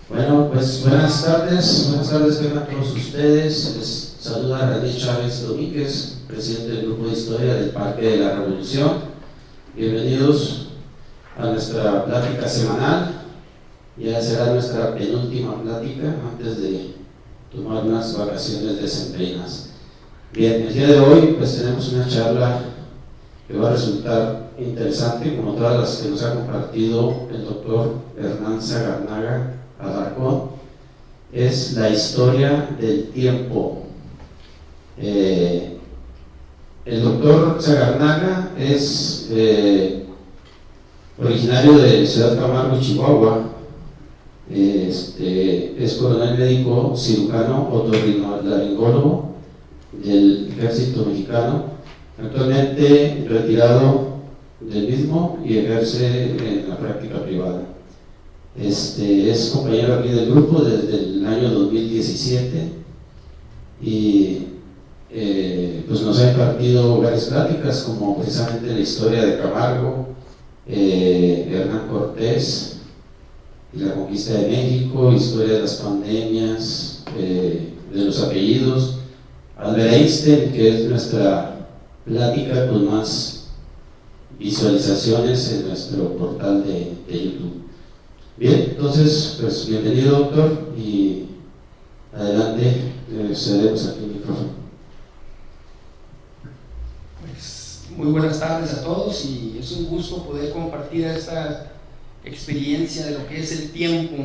Bueno, pues buenas tardes a todos ustedes. Les saluda René Chávez Domínguez, presidente del Grupo de Historia del Parque de la Revolución. Bienvenidos a nuestra plática semanal. Ya será nuestra penúltima plática antes de tomar unas vacaciones decembrinas. Bien, el día de hoy pues tenemos una charla que va a resultar interesante, como todas las que nos ha compartido el doctor Hernán Sagarnaga Alarcón. Es la historia del tiempo. El doctor Sagarnaga es originario de Ciudad Camargo, Chihuahua. Es coronel médico cirujano otorrinolaringólogo del Ejército Mexicano, actualmente retirado del mismo y ejerce en la práctica privada. Es compañero aquí del grupo desde el año 2017 y pues nos ha impartido varias pláticas, como precisamente la historia de Camargo, Hernán Cortés y la conquista de México, historia de las pandemias, de los apellidos, Albert Einstein, que es nuestra plática con más visualizaciones en nuestro portal de YouTube. Bien, entonces, pues bienvenido, doctor, y adelante, cedemos aquí el micrófono. Pues muy buenas tardes a todos, y es un gusto poder compartir esta experiencia de lo que es el tiempo.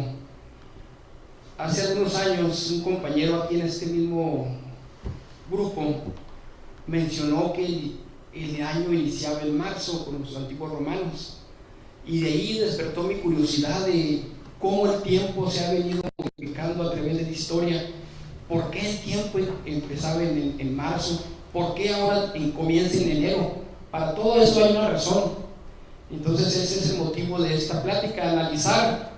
Hace algunos años un compañero aquí en este mismo grupo mencionó que el año iniciaba en marzo con los antiguos romanos, y de ahí despertó mi curiosidad de cómo el tiempo se ha venido modificando a través de la historia. ¿Por qué el tiempo empezaba en marzo? ¿Por qué ahora comienza en enero? Para todo esto hay una razón. Entonces ese es el motivo de esta plática, analizar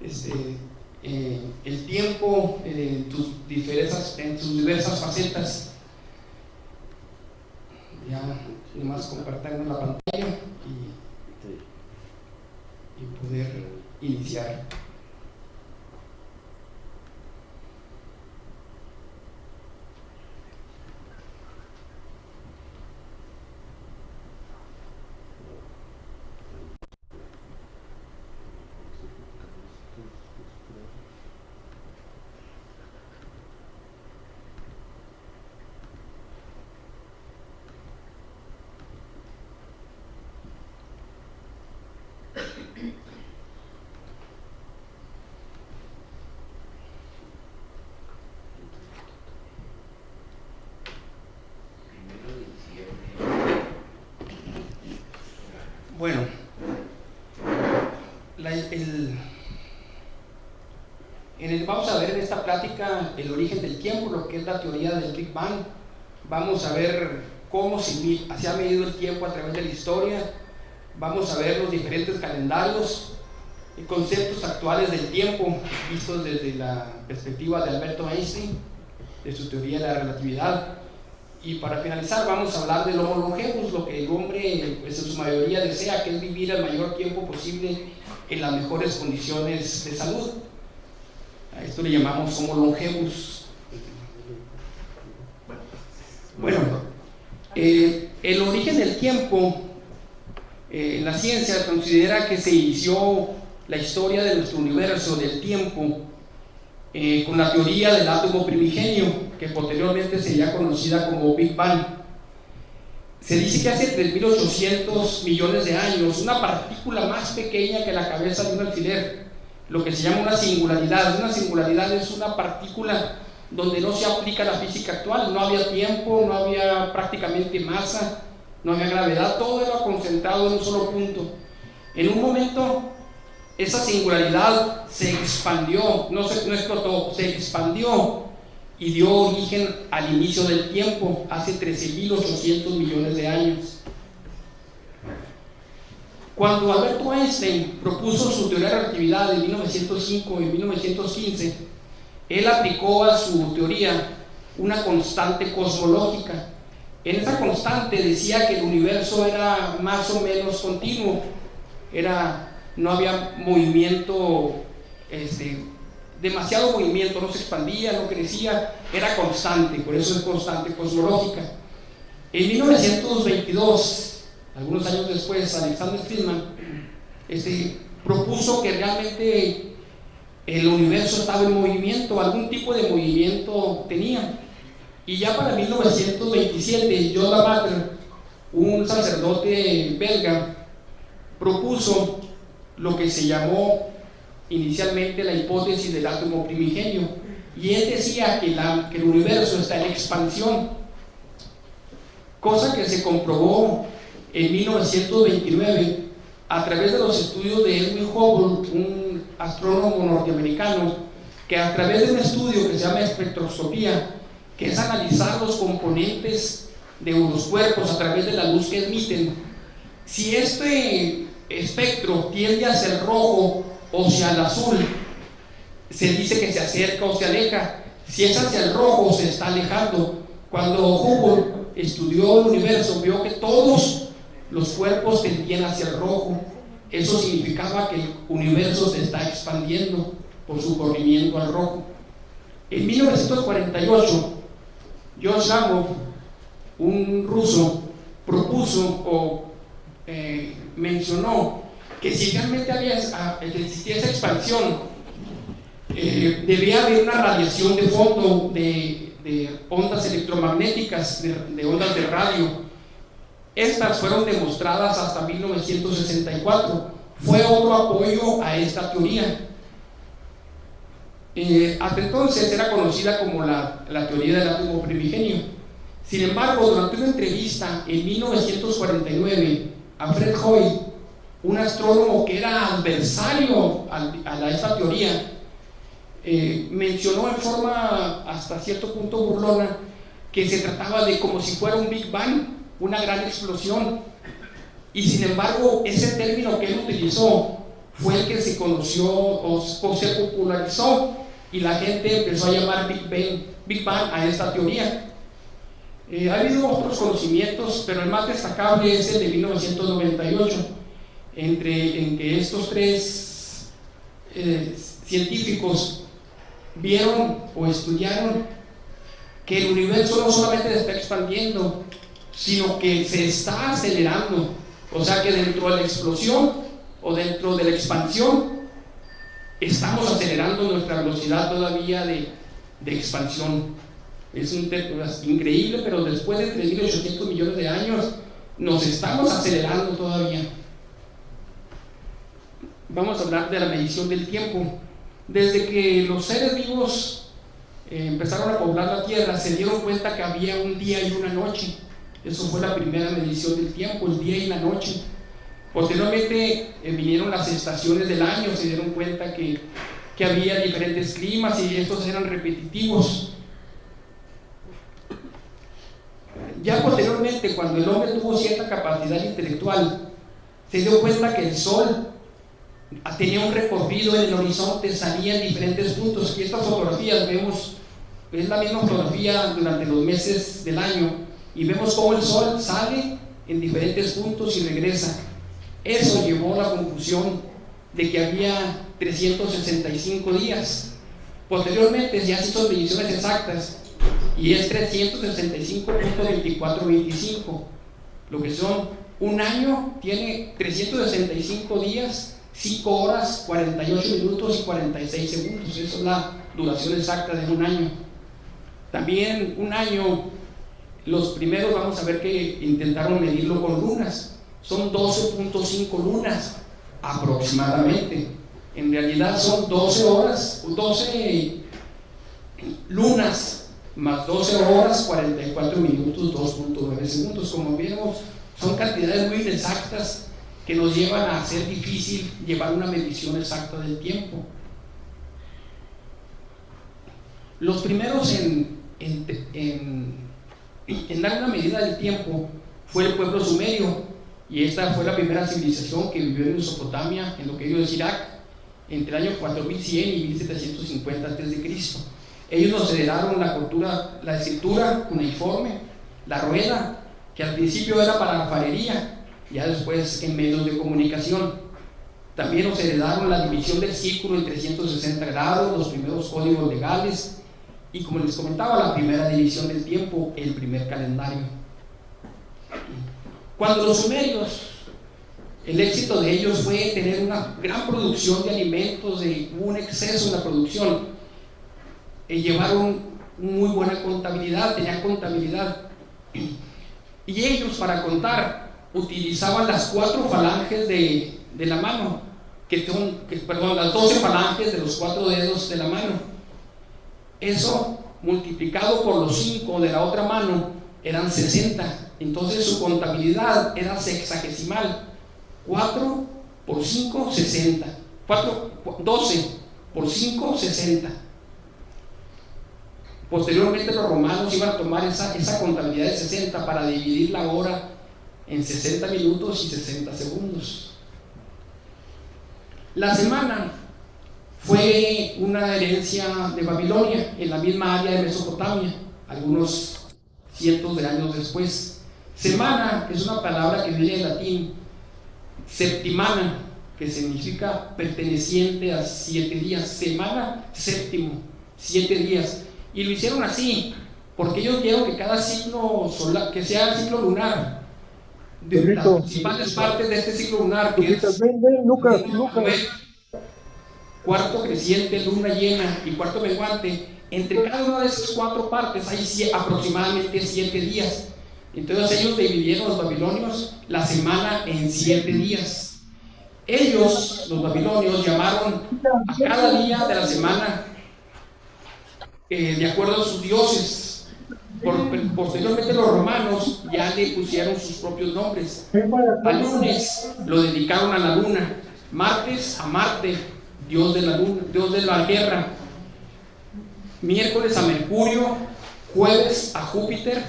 el tiempo en sus diversas facetas. Ya nomás compartimos la pantalla y poder iniciar. Bueno, vamos a ver en esta plática el origen del tiempo, lo que es la teoría del Big Bang. Vamos a ver cómo se ha medido el tiempo a través de la historia. Vamos a ver los diferentes calendarios y conceptos actuales del tiempo vistos desde la perspectiva de Albert Einstein, de su teoría de la relatividad. Y para finalizar vamos a hablar del Homo longevus, lo que el hombre pues, en su mayoría desea, que es vivir el mayor tiempo posible en las mejores condiciones de salud. A esto le llamamos Homo longevus. Bueno, el origen del tiempo en la ciencia considera que se inició la historia de nuestro universo, del tiempo, con la teoría del átomo primigenio, que posteriormente sería conocida como Big Bang. Se dice que hace 3.800 millones de años, una partícula más pequeña que la cabeza de un alfiler, lo que se llama una singularidad. Una singularidad es una partícula donde no se aplica la física actual. No había tiempo, no había prácticamente masa, no había gravedad, todo era concentrado en un solo punto. En un momento esa singularidad se expandió, no explotó, se expandió y dio origen al inicio del tiempo hace 13.800 millones de años. Cuando Albert Einstein propuso su teoría de la relatividad en 1905 y 1915, él aplicó a su teoría una constante cosmológica. En esa constante decía que el universo era más o menos continuo, no había movimiento demasiado movimiento, no se expandía, no crecía, era constante, por eso es constante cosmológica. En 1922, algunos años después, Alexander Friedman propuso que realmente el universo estaba en movimiento, algún tipo de movimiento tenía. Y ya para 1927, John Lavater, un sacerdote belga, propuso lo que se llamó inicialmente la hipótesis del átomo primigenio, y él decía que el universo está en expansión, cosa que se comprobó en 1929 a través de los estudios de Edwin Hubble, un astrónomo norteamericano, que a través de un estudio que se llama espectroscopía, que es analizar los componentes de los cuerpos a través de la luz que emiten, si este espectro tiende hacia el rojo o hacia el azul, se dice que se acerca o se aleja. Si es hacia el rojo, se está alejando. Cuando Hubble estudió el universo, vio que todos los cuerpos tendían hacia el rojo. Eso significaba que el universo se está expandiendo por su corrimiento al rojo. En 1948, George Gamow, un ruso, propuso o mencionó que si realmente existía esa expansión, debía haber una radiación de fondo de ondas electromagnéticas, de ondas de radio. Estas fueron demostradas hasta 1964. Fue otro apoyo a esta teoría. Hasta entonces era conocida como la teoría del átomo primigenio. Sin embargo, durante una entrevista en 1949 a Fred Hoyle, un astrónomo que era adversario a esta teoría, mencionó en forma hasta cierto punto burlona que se trataba de como si fuera un Big Bang, una gran explosión, y sin embargo ese término que él utilizó fue el que se conoció o se popularizó, y la gente empezó a llamar Big Bang a esta teoría. Ha habido otros conocimientos, pero el más destacable es el de 1998, en que estos tres científicos vieron o estudiaron que el universo no solamente se está expandiendo, sino que se está acelerando. O sea que dentro de la explosión o dentro de la expansión estamos acelerando nuestra velocidad todavía de expansión. Es increíble, pero después de 3.800 millones de años nos estamos acelerando todavía. Vamos a hablar de la medición del tiempo. Desde que los seres vivos empezaron a poblar la Tierra, se dieron cuenta que había un día y una noche. Eso fue la primera medición del tiempo, el día y la noche. Posteriormente vinieron las estaciones del año, se dieron cuenta que había diferentes climas y estos eran repetitivos. Ya posteriormente, cuando el hombre tuvo cierta capacidad intelectual, se dio cuenta que el Sol tenía un recorrido en el horizonte, salía en diferentes puntos. Y estas fotografías vemos, es la misma fotografía durante los meses del año, y vemos cómo el Sol sale en diferentes puntos y regresa. Eso llevó a la conclusión de que había 365 días. Posteriormente ya se hizo mediciones exactas y es 365.2425, lo que son un año, tiene 365 días, 5 horas, 48 minutos y 46 segundos. Esa es la duración exacta de un año. También un año, los primeros vamos a ver que intentaron medirlo con lunas. Son 12.5 lunas aproximadamente. En realidad son 12 horas, 12 lunas más 12 horas, 44 minutos, 2.9 segundos. Como vemos, son cantidades muy inexactas que nos llevan a hacer difícil llevar una medición exacta del tiempo. Los primeros en dar una medida del tiempo fue el pueblo sumerio, y esta fue la primera civilización que vivió en Mesopotamia, en lo que hoy es Irak, entre el año 4100 y 1750 a.C. Ellos nos heredaron la escritura cuneiforme, la rueda, que al principio era para la alfarería, ya después en medios de comunicación. También nos heredaron la división del círculo en 360 grados, los primeros códigos legales y, como les comentaba, la primera división del tiempo, el primer calendario. Cuando los sumerios, el éxito de ellos fue tener una gran producción de alimentos, un exceso en la producción, llevaron muy buena contabilidad, tenían contabilidad, y ellos, para contar, utilizaban las 4 falanges de la mano, las 12 falanges de los 4 dedos de la mano. Eso multiplicado por los 5 de la otra mano eran 60. Entonces su contabilidad era sexagesimal. 4 por 5, 60. 12 por 5, 60. Posteriormente los romanos iban a tomar esa contabilidad de 60 para dividir la hora en 60 minutos y 60 segundos. La semana fue una herencia de Babilonia, en la misma área de Mesopotamia, algunos cientos de años después. Semana es una palabra que viene del latín septimana, que significa perteneciente a 7 días. Semana, séptimo, 7 días. Y lo hicieron así, porque ellos vieron que cada signo solar, que sea el ciclo lunar, de las principales partes de este ciclo lunar, que es Lucas. cuarto creciente, luna llena y cuarto menguante, entre cada una de esas 4 partes hay aproximadamente 7 días. Entonces ellos dividieron, los babilonios, la semana en 7 días. Ellos, los babilonios, llamaron a cada día de la semana de acuerdo a sus dioses. Posteriormente los romanos ya le pusieron sus propios nombres. Al lunes lo dedicaron a la luna, martes a Marte, dios de la luna, dios de la guerra, miércoles a Mercurio, jueves a Júpiter,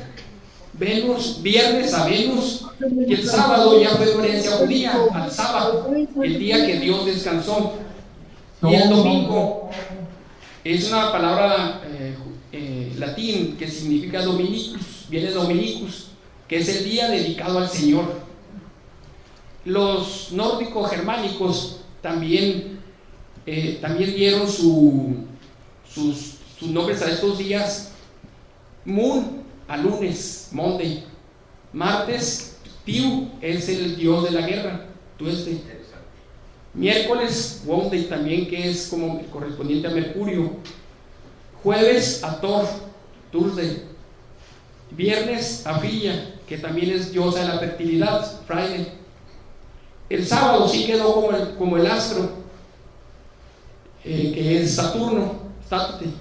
Venus, viernes a Venus, y el sábado ya fue herencia judía, al sábado, el día que Dios descansó. Y el domingo es una palabra latín que significa Dominicus, viene Dominicus, que es el día dedicado al Señor. Los nórdicos germánicos también dieron sus nombres a estos días. Moon a lunes, Monday. Martes, Tiu es el dios de la guerra, Tuesday. Miércoles, Wednesday también, que es como el correspondiente a Mercurio. Jueves a Thor, Thursday. Viernes a Freya, que también es diosa de la fertilidad, Friday. El sábado sí quedó como el astro, que es Saturno, Saturday.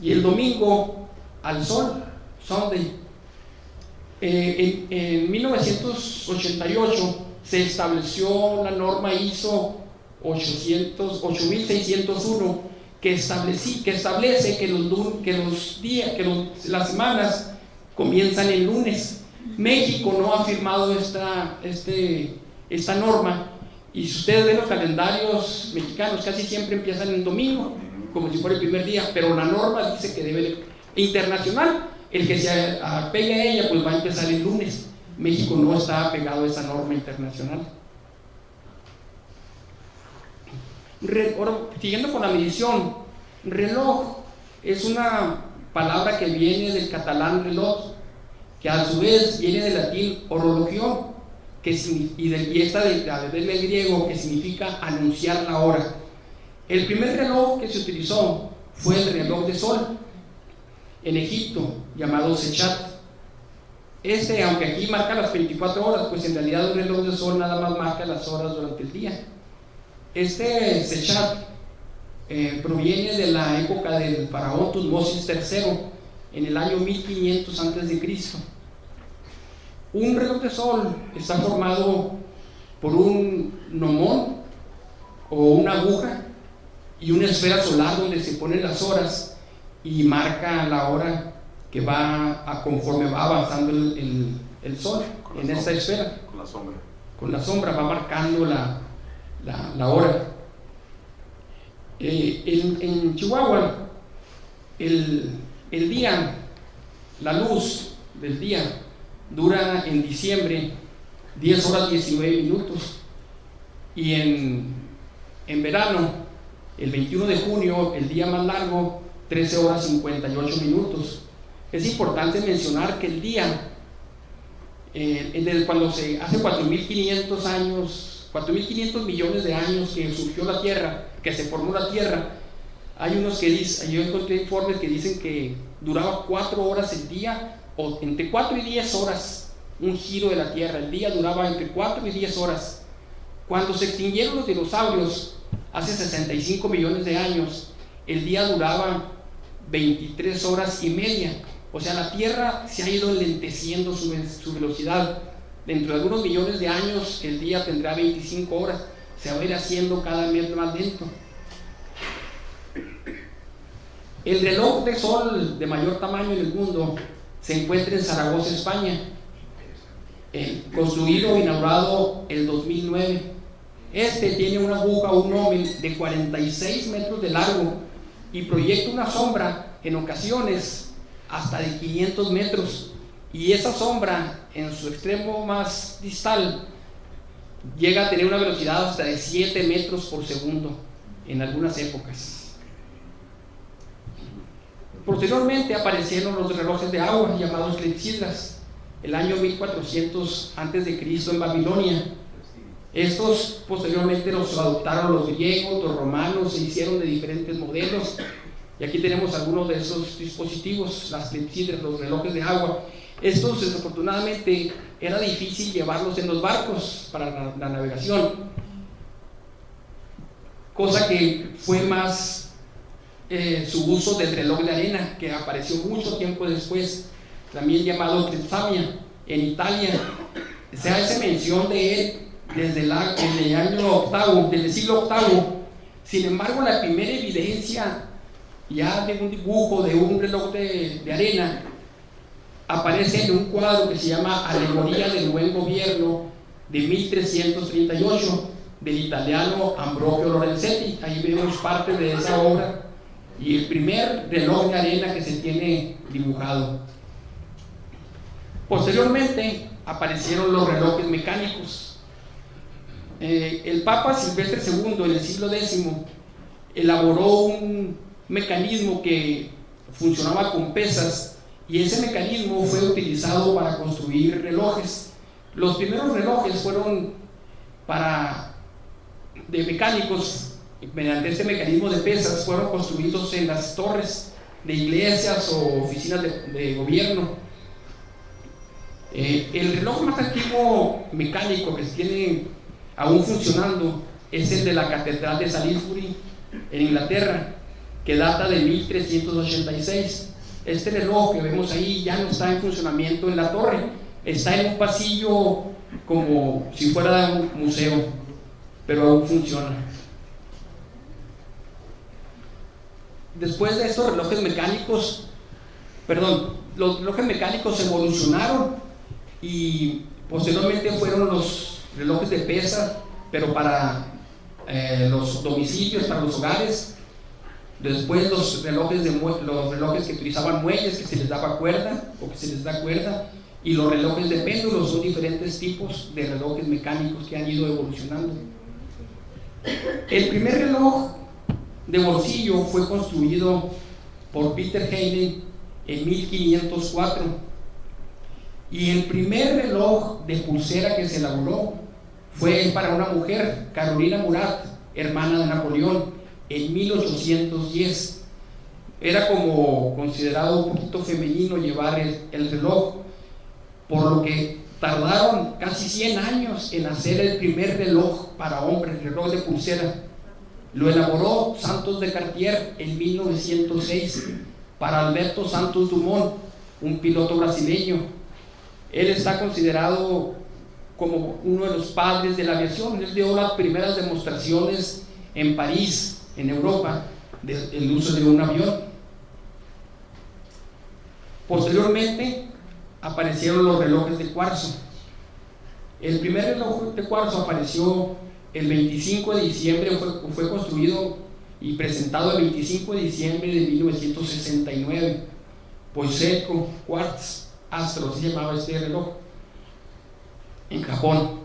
Y el domingo al sol, Sunday. En 1988 se estableció la norma ISO 8601 que establece que las semanas comienzan el lunes. México no ha firmado esta norma, y si ustedes ven los calendarios mexicanos casi siempre empiezan en domingo, como si fuera el primer día, pero la norma dice que debe internacional, el que se apegue a ella pues va a empezar el lunes. México no está apegado a esa norma internacional. Ahora, siguiendo con la medición, reloj es una palabra que viene del catalán reloj, que a su vez viene del latín orologión, y esta del griego, que significa anunciar la hora. El primer reloj que se utilizó fue el reloj de sol en Egipto, llamado Sechat. Aunque aquí marca las 24 horas, pues en realidad un reloj de sol nada más marca las horas durante el día. Sechat proviene de la época del faraón Tutmosis III, en el año 1500 a.C. Un reloj de sol está formado por un gnomón o una aguja y una esfera solar donde se ponen las horas y marca la hora que va conforme va avanzando el sol en esta esfera. Con la sombra va marcando la hora. En Chihuahua, el día, la luz del día dura en diciembre 10 horas 19 minutos. Y en verano, el 21 de junio, el día más largo, 13 horas 58 minutos. Es importante mencionar que el día, desde cuando hace 4.500 años, 4.500 millones de años que surgió la Tierra, que se formó la Tierra, hay unos que dicen, yo encontré informes que dicen que duraba 4 horas el día, o entre 4 y 10 horas un giro de la Tierra. El día duraba entre 4 y 10 horas. Cuando se extinguieron los dinosaurios hace 65 millones de años, el día duraba 23 horas y media. O sea, la Tierra se ha ido enlenteciendo su velocidad. Dentro de algunos millones de años el día tendrá 25 horas, se va a ir haciendo cada vez más lento. El reloj de sol de mayor tamaño en el mundo se encuentra en Zaragoza, España, construido, inaugurado el 2009. Este tiene una aguja, un omen de 46 metros de largo y proyecta una sombra en ocasiones hasta de 500 metros, y esa sombra en su extremo más distal llega a tener una velocidad hasta de 7 metros por segundo en algunas épocas. Posteriormente aparecieron los relojes de agua llamados clepsidras, el año 1400 a.C. en Babilonia. Estos posteriormente los adoptaron los griegos, los romanos, se hicieron de diferentes modelos, y aquí tenemos algunos de esos dispositivos, las clepsidras, los relojes de agua. Estos, desafortunadamente, era difícil llevarlos en los barcos para la navegación, cosa que fue más su uso del reloj de arena, que apareció mucho tiempo después, también llamado Clepsamia, en Italia. Se hace mención de él desde el año octavo, del siglo VIII. Sin embargo, la primera evidencia ya de un dibujo de un reloj de arena aparece en un cuadro que se llama Alegoría del Buen Gobierno de 1338 del italiano Ambrogio Lorenzetti. Ahí vemos parte de esa obra y el primer reloj de arena que se tiene dibujado. Posteriormente aparecieron los relojes mecánicos. El Papa Silvestre II en el siglo X elaboró un mecanismo que funcionaba con pesas, y ese mecanismo fue utilizado para construir relojes. Los primeros relojes fueron de mecánicos. Mediante este mecanismo de pesas fueron construidos en las torres de iglesias o oficinas de gobierno. El reloj más antiguo mecánico que se tiene aún funcionando es el de la Catedral de Salisbury en Inglaterra, que data de 1386. Este reloj que vemos ahí ya no está en funcionamiento en la torre, está en un pasillo como si fuera un museo, pero aún funciona. Después de estos relojes mecánicos, los relojes mecánicos evolucionaron y posteriormente fueron los relojes de pesa, pero para los domicilios, para los hogares. Después los relojes que utilizaban muelles, que se les daba cuerda o que se les da cuerda, y los relojes de péndulos. Son diferentes tipos de relojes mecánicos que han ido evolucionando. El primer reloj de bolsillo fue construido por Peter Heyne en 1504, y el primer reloj de pulsera que se elaboró fue para una mujer, Carolina Murat, hermana de Napoleón, en 1810. Era como considerado un poquito femenino llevar el reloj, por lo que tardaron casi 100 años en hacer el primer reloj para hombre, el reloj de pulsera. Lo elaboró Santos de Cartier en 1906 para Alberto Santos Dumont, un piloto brasileño. Él está considerado como uno de los padres de la aviación. Él dio las primeras demostraciones en París, en Europa, del uso de un avión. Posteriormente aparecieron los relojes de cuarzo. El primer reloj de cuarzo apareció el 25 de diciembre, fue construido y presentado el 25 de diciembre de 1969. Poiseco Quartz Astro se llamaba este reloj, en Japón.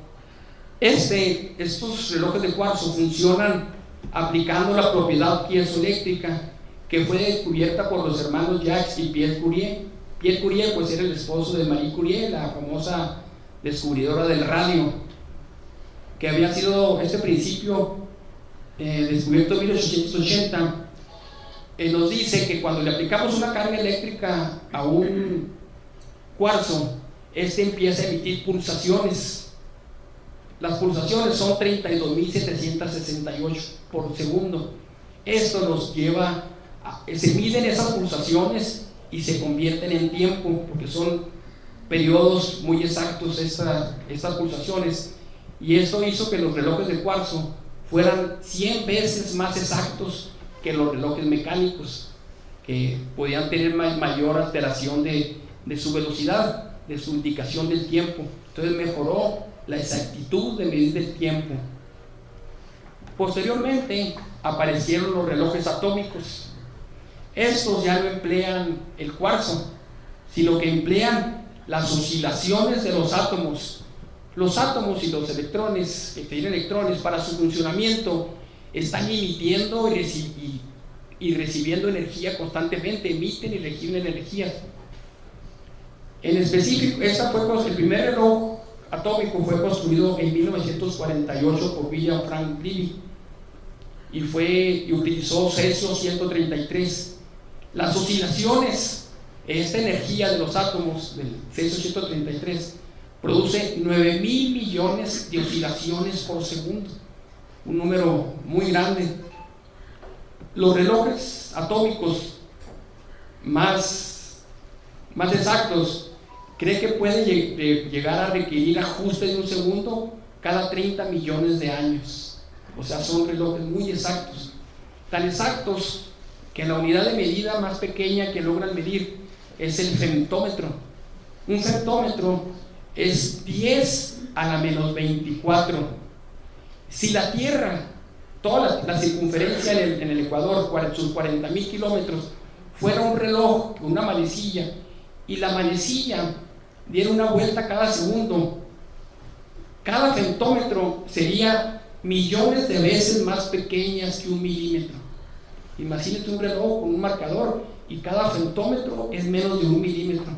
Estos relojes de cuarzo funcionan aplicando la propiedad piezoeléctrica que fue descubierta por los hermanos Jacques y Pierre Curie. Pierre Curie pues era el esposo de Marie Curie, la famosa descubridora del radio, que había sido este principio descubierto en 1880. Nos dice que cuando le aplicamos una carga eléctrica a un cuarzo, empieza a emitir pulsaciones. Las pulsaciones son 32.768 por segundo. Esto nos lleva se miden esas pulsaciones y se convierten en tiempo, porque son periodos muy exactos estas pulsaciones, y esto hizo que los relojes de cuarzo fueran 100 veces más exactos que los relojes mecánicos, que podían tener mayor alteración de su velocidad, de su indicación del tiempo. Entonces mejoró la exactitud de medir el tiempo. Posteriormente aparecieron los relojes atómicos. Estos ya no emplean el cuarzo, sino que emplean las oscilaciones de los átomos. Los átomos y los electrones, que tienen electrones, para su funcionamiento están emitiendo y recibiendo energía constantemente, emiten y reciben energía. En específico, el primer reloj atómico fue construido en 1948 por William Frank Levy y utilizó cesio 133. Las oscilaciones, esta energía de los átomos del cesio 133 produce 9.000 millones de oscilaciones por segundo, un número muy grande. Los relojes atómicos más exactos cree que puede llegar a requerir ajustes de un segundo cada 30 millones de años. O sea, son relojes muy exactos, tan exactos que la unidad de medida más pequeña que logran medir es el femtómetro. Un femtómetro es 10 a la menos 24. Si la Tierra, toda la circunferencia en el Ecuador, sus 40.000 kilómetros, fuera un reloj, una manecilla, y la manecilla diera una vuelta cada segundo, cada femtómetro sería millones de veces más pequeñas que 1 milímetro. Imagínate un reloj con un marcador y cada femtómetro es menos de 1 milímetro.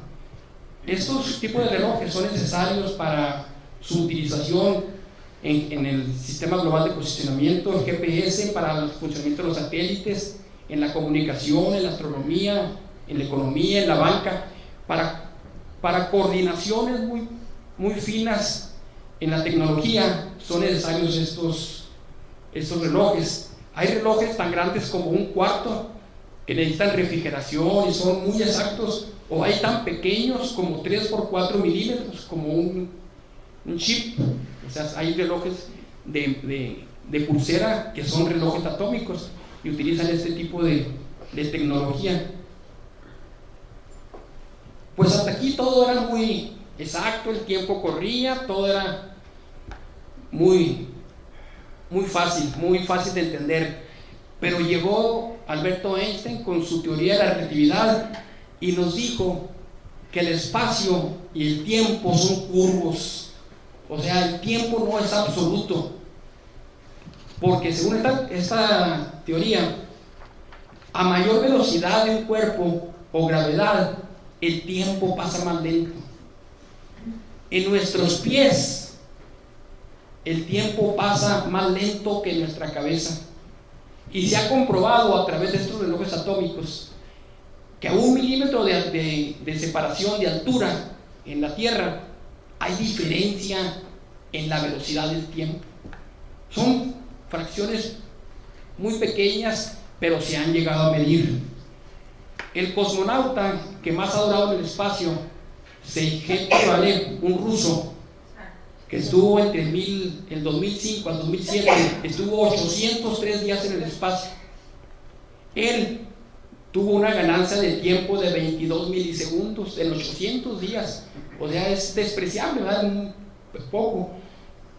Estos tipos de relojes son necesarios para su utilización en el sistema global de posicionamiento, el GPS, para el funcionamiento de los satélites, en la comunicación, en la astronomía, en la economía, en la banca, para coordinaciones muy finas en la tecnología. Son necesarios estos relojes. Hay relojes tan grandes como un cuarto que necesitan refrigeración y son muy exactos, o hay tan pequeños como 3 por 4 milímetros, como un chip. O sea, hay relojes de pulsera que son relojes atómicos y utilizan este tipo de tecnología. Pues hasta aquí todo era muy exacto, el tiempo corría, todo era muy fácil de entender. Pero llegó Alberto Einstein con su teoría de la relatividad y nos dijo que el espacio y el tiempo son curvos. O sea, el tiempo no es absoluto, porque según esta teoría, a mayor velocidad de un cuerpo o gravedad, el tiempo pasa más lento. En nuestros pies, el tiempo pasa más lento que en nuestra cabeza. Y se ha comprobado a través de estos relojes atómicos que a 1 milímetro de separación de altura en la Tierra hay diferencia en la velocidad del tiempo. Son fracciones muy pequeñas, pero se han llegado a medir. El cosmonauta que más ha durado en el espacio, Sergei Korolev, un ruso, que estuvo entre el 2005 al 2007, estuvo 803 días en el espacio. Él tuvo una ganancia de tiempo de 22 milisegundos en 800 días. O sea, es despreciable, ¿verdad? Un poco.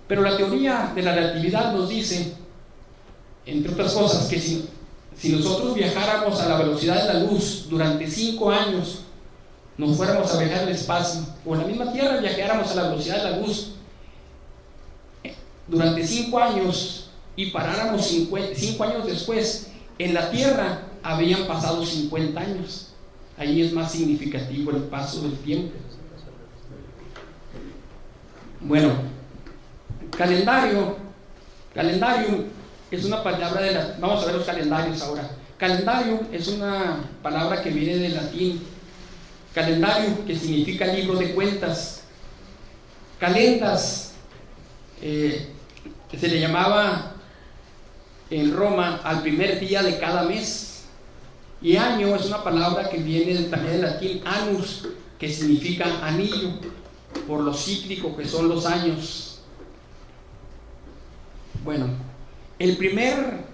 Pero la teoría de la relatividad nos dice, entre otras cosas, que si nosotros viajáramos a la velocidad de la luz durante 5 años, nos fuéramos a viajar al espacio, o en la misma Tierra viajáramos a la velocidad de la luz, durante 5 años y paráramos 5 años después, en la tierra habían pasado 50 años. Ahí es más significativo el paso del tiempo. Bueno, calendario es una palabra vamos a ver los calendarios ahora. Calendario es una palabra que viene del latín calendario, que significa libro de cuentas. Calendas, se le llamaba en Roma al primer día de cada mes. Y año es una palabra que viene también del latín annus, que significa anillo, por lo cíclico que son los años. Bueno, el primer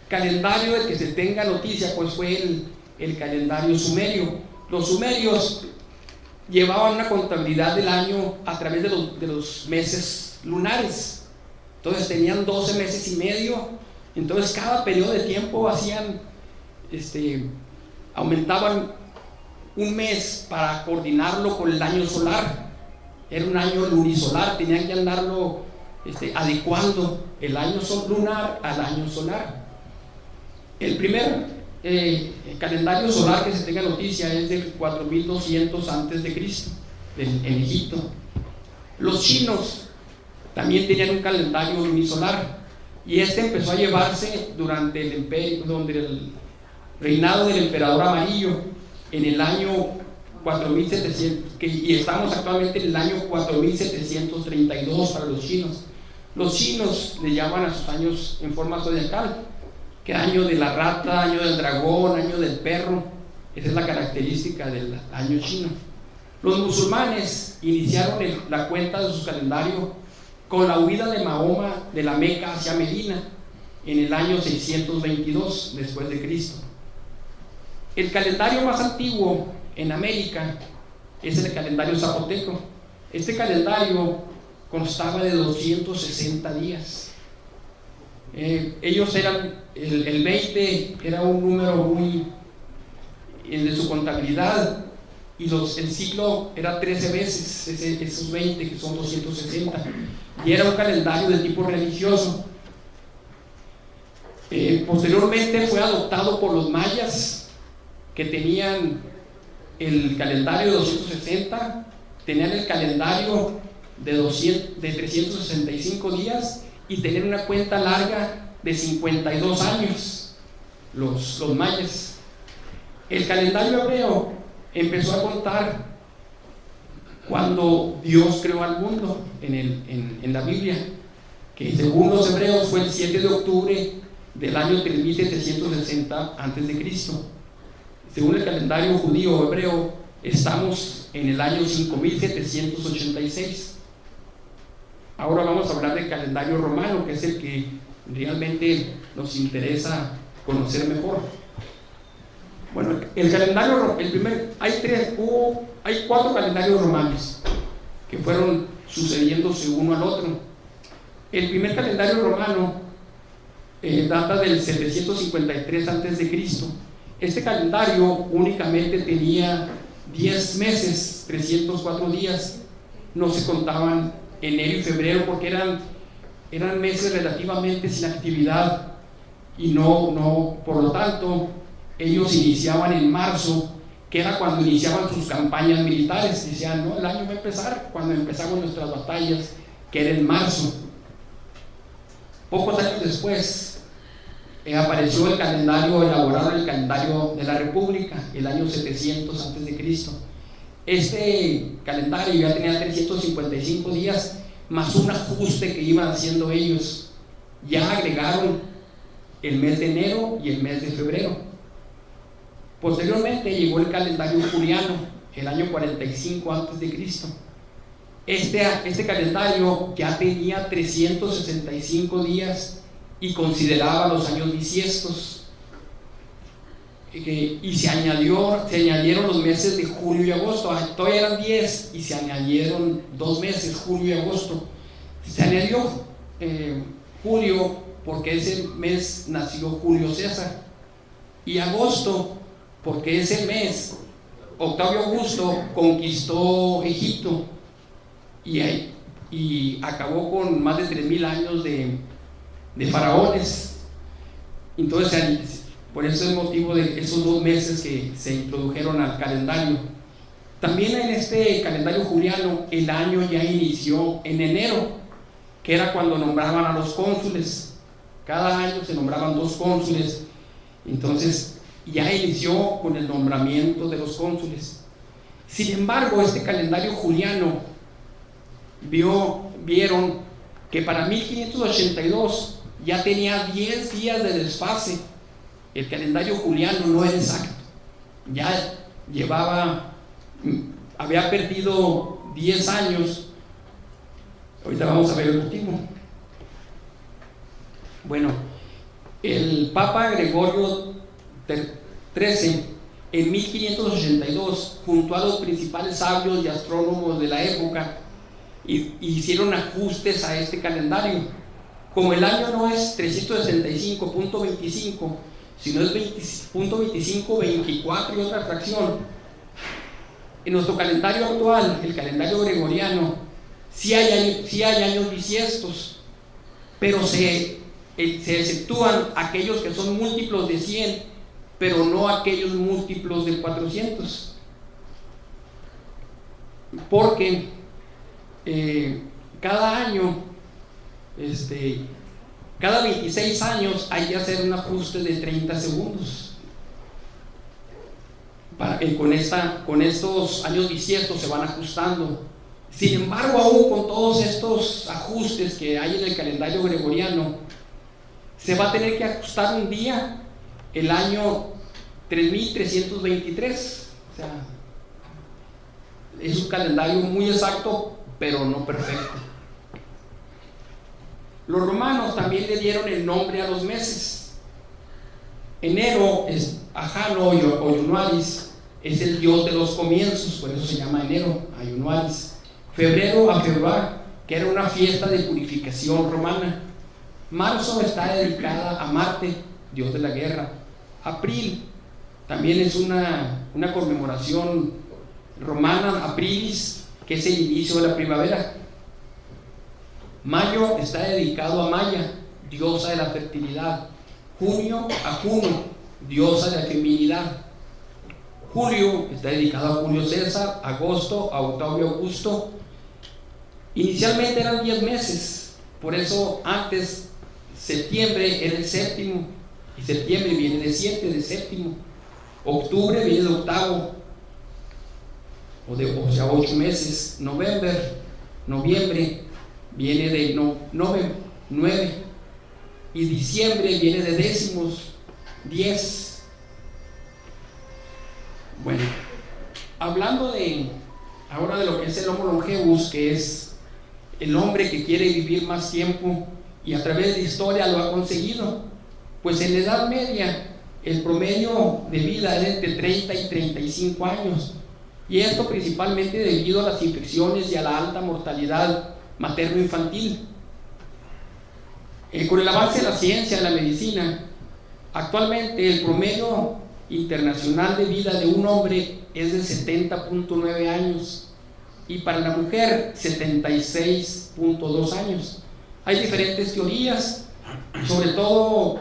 calendario del que se tenga noticia pues fue el calendario sumerio. Los sumerios llevaban una contabilidad del año a través de los meses lunares. Entonces tenían 12 meses y medio. Entonces cada periodo de tiempo aumentaban un mes para coordinarlo con el año solar. Era un año lunisolar, tenían que andarlo adecuando el año lunar al año solar. El primer calendario solar que se tenga noticia es del 4200 antes de Cristo, en Egipto. Los chinos también tenían un calendario lunisolar, y empezó a llevarse durante el reinado del emperador amarillo en el año 4700, y estamos actualmente en el año 4732 para los chinos. Los chinos le llaman a sus años en forma zodiacal, que año de la rata, año del dragón, año del perro. Esa es la característica del año chino. Los musulmanes iniciaron la cuenta de su calendario con la huida de Mahoma de la Meca hacia Medina en el año 622 después de Cristo. El calendario más antiguo en América es el calendario zapoteco. Este calendario constaba de 260 días. Ellos eran, el 20 era un número muy de su contabilidad, y el ciclo era 13 veces esos 20, que son 260, y era un calendario de tipo religioso. Posteriormente fue adoptado por los mayas, que tenían el calendario de 260, tenían el calendario de 365 días, y tenían una cuenta larga de 52 años los mayas. El calendario hebreo empezó a contar cuando Dios creó al mundo en la Biblia, que según los hebreos fue el 7 de octubre del año 3760 a.C. Según el calendario judío hebreo, estamos en el año 5786. Ahora vamos a hablar del calendario romano, que es el que realmente nos interesa conocer mejor. Bueno, el calendario, hay 4 calendarios romanos que fueron sucediéndose uno al otro. El primer calendario romano data del 753 a.C. Este calendario únicamente tenía 10 meses, 304 días. No se contaban enero y febrero porque eran meses relativamente sin actividad, y por lo tanto ellos iniciaban en marzo, que era cuando iniciaban sus campañas militares. Decían, no, el año va a empezar cuando empezamos nuestras batallas, que era en marzo. Pocos años después apareció el calendario elaborado, el calendario de la República, el año 700 a.C. Este calendario ya tenía 355 días, más un ajuste que iban haciendo ellos. Ya agregaron el mes de enero y el mes de febrero. Posteriormente llegó el calendario juliano, el año 45 a.C. Este calendario ya tenía 365 días y consideraba los años bisiestos. Y se añadieron los meses de julio y agosto. Todavía eran 10 y se añadieron 2 meses, julio y agosto. Se añadió julio porque ese mes nació Julio César, y agosto porque ese mes Octavio Augusto conquistó Egipto, y y acabó con más de 3000 años de faraones. Entonces, por eso es el motivo de esos 2 meses que se introdujeron al calendario. También en este calendario juliano, el año ya inició en enero, que era cuando nombraban a los cónsules. Cada año se nombraban 2 cónsules. Entonces, ya inició con el nombramiento de los cónsules. Sin embargo, este calendario juliano vieron que para 1582 ya tenía 10 días de desfase. El calendario juliano no era exacto, ya había perdido 10 años. Ahorita vamos a ver el último. Bueno, el Papa Gregorio XIII en 1582, junto a los principales sabios y astrónomos de la época, hicieron ajustes a este calendario. Como el año no es 365.25, sino es 20.2524 y otra fracción, en nuestro calendario actual, el calendario gregoriano, sí hay años bisiestos, pero se exceptúan aquellos que son múltiplos de 100, pero no aquellos múltiplos del 400, porque cada año, cada 26 años hay que hacer un ajuste de 30 segundos. Con estos años bisiestos se van ajustando. Sin embargo, aún con todos estos ajustes que hay en el calendario gregoriano, se va a tener que ajustar un día, el año 3323. O sea, es un calendario muy exacto, pero no perfecto. Los romanos también le dieron el nombre a los meses. Enero es Ajano o Januaris, es el dios de los comienzos, por eso se llama enero, a Januaris. Febrero a Februar, que era una fiesta de purificación romana. Marzo está dedicada a Marte, dios de la guerra. Abril también es una conmemoración romana, Aprilis, que es el inicio de la primavera. Mayo está dedicado a Maya, diosa de la fertilidad. Junio a Juno, diosa de la feminidad. Julio está dedicado a Julio César. Agosto a Octavio Augusto. Inicialmente eran 10 meses, por eso antes septiembre era el séptimo, y septiembre viene de 7, de séptimo. Octubre viene de octavo, o sea 8 meses. Noviembre viene de 9, y diciembre viene de décimos, 10. Bueno, hablando ahora de lo que es el Homo longevus, que es el hombre que quiere vivir más tiempo y a través de la historia lo ha conseguido. Pues en la Edad Media el promedio de vida era entre 30 y 35 años, y esto principalmente debido a las infecciones y a la alta mortalidad materno-infantil. Con el avance de la ciencia, de la medicina, actualmente el promedio internacional de vida de un hombre es de 70.9 años, y para la mujer 76.2 años. Hay diferentes teorías, sobre todo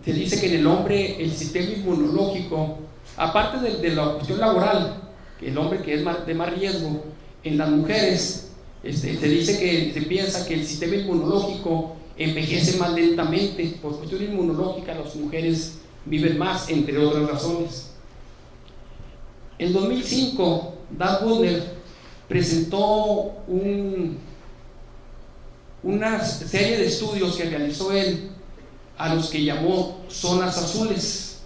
se dice que en el hombre el sistema inmunológico, aparte de la cuestión laboral, que el hombre que es de más riesgo, en las mujeres se dice que se piensa que el sistema inmunológico envejece más lentamente. Por cuestión inmunológica las mujeres viven más, entre otras razones. En 2005 Dan Buettner presentó una serie de estudios que realizó él, a los que llamó zonas azules.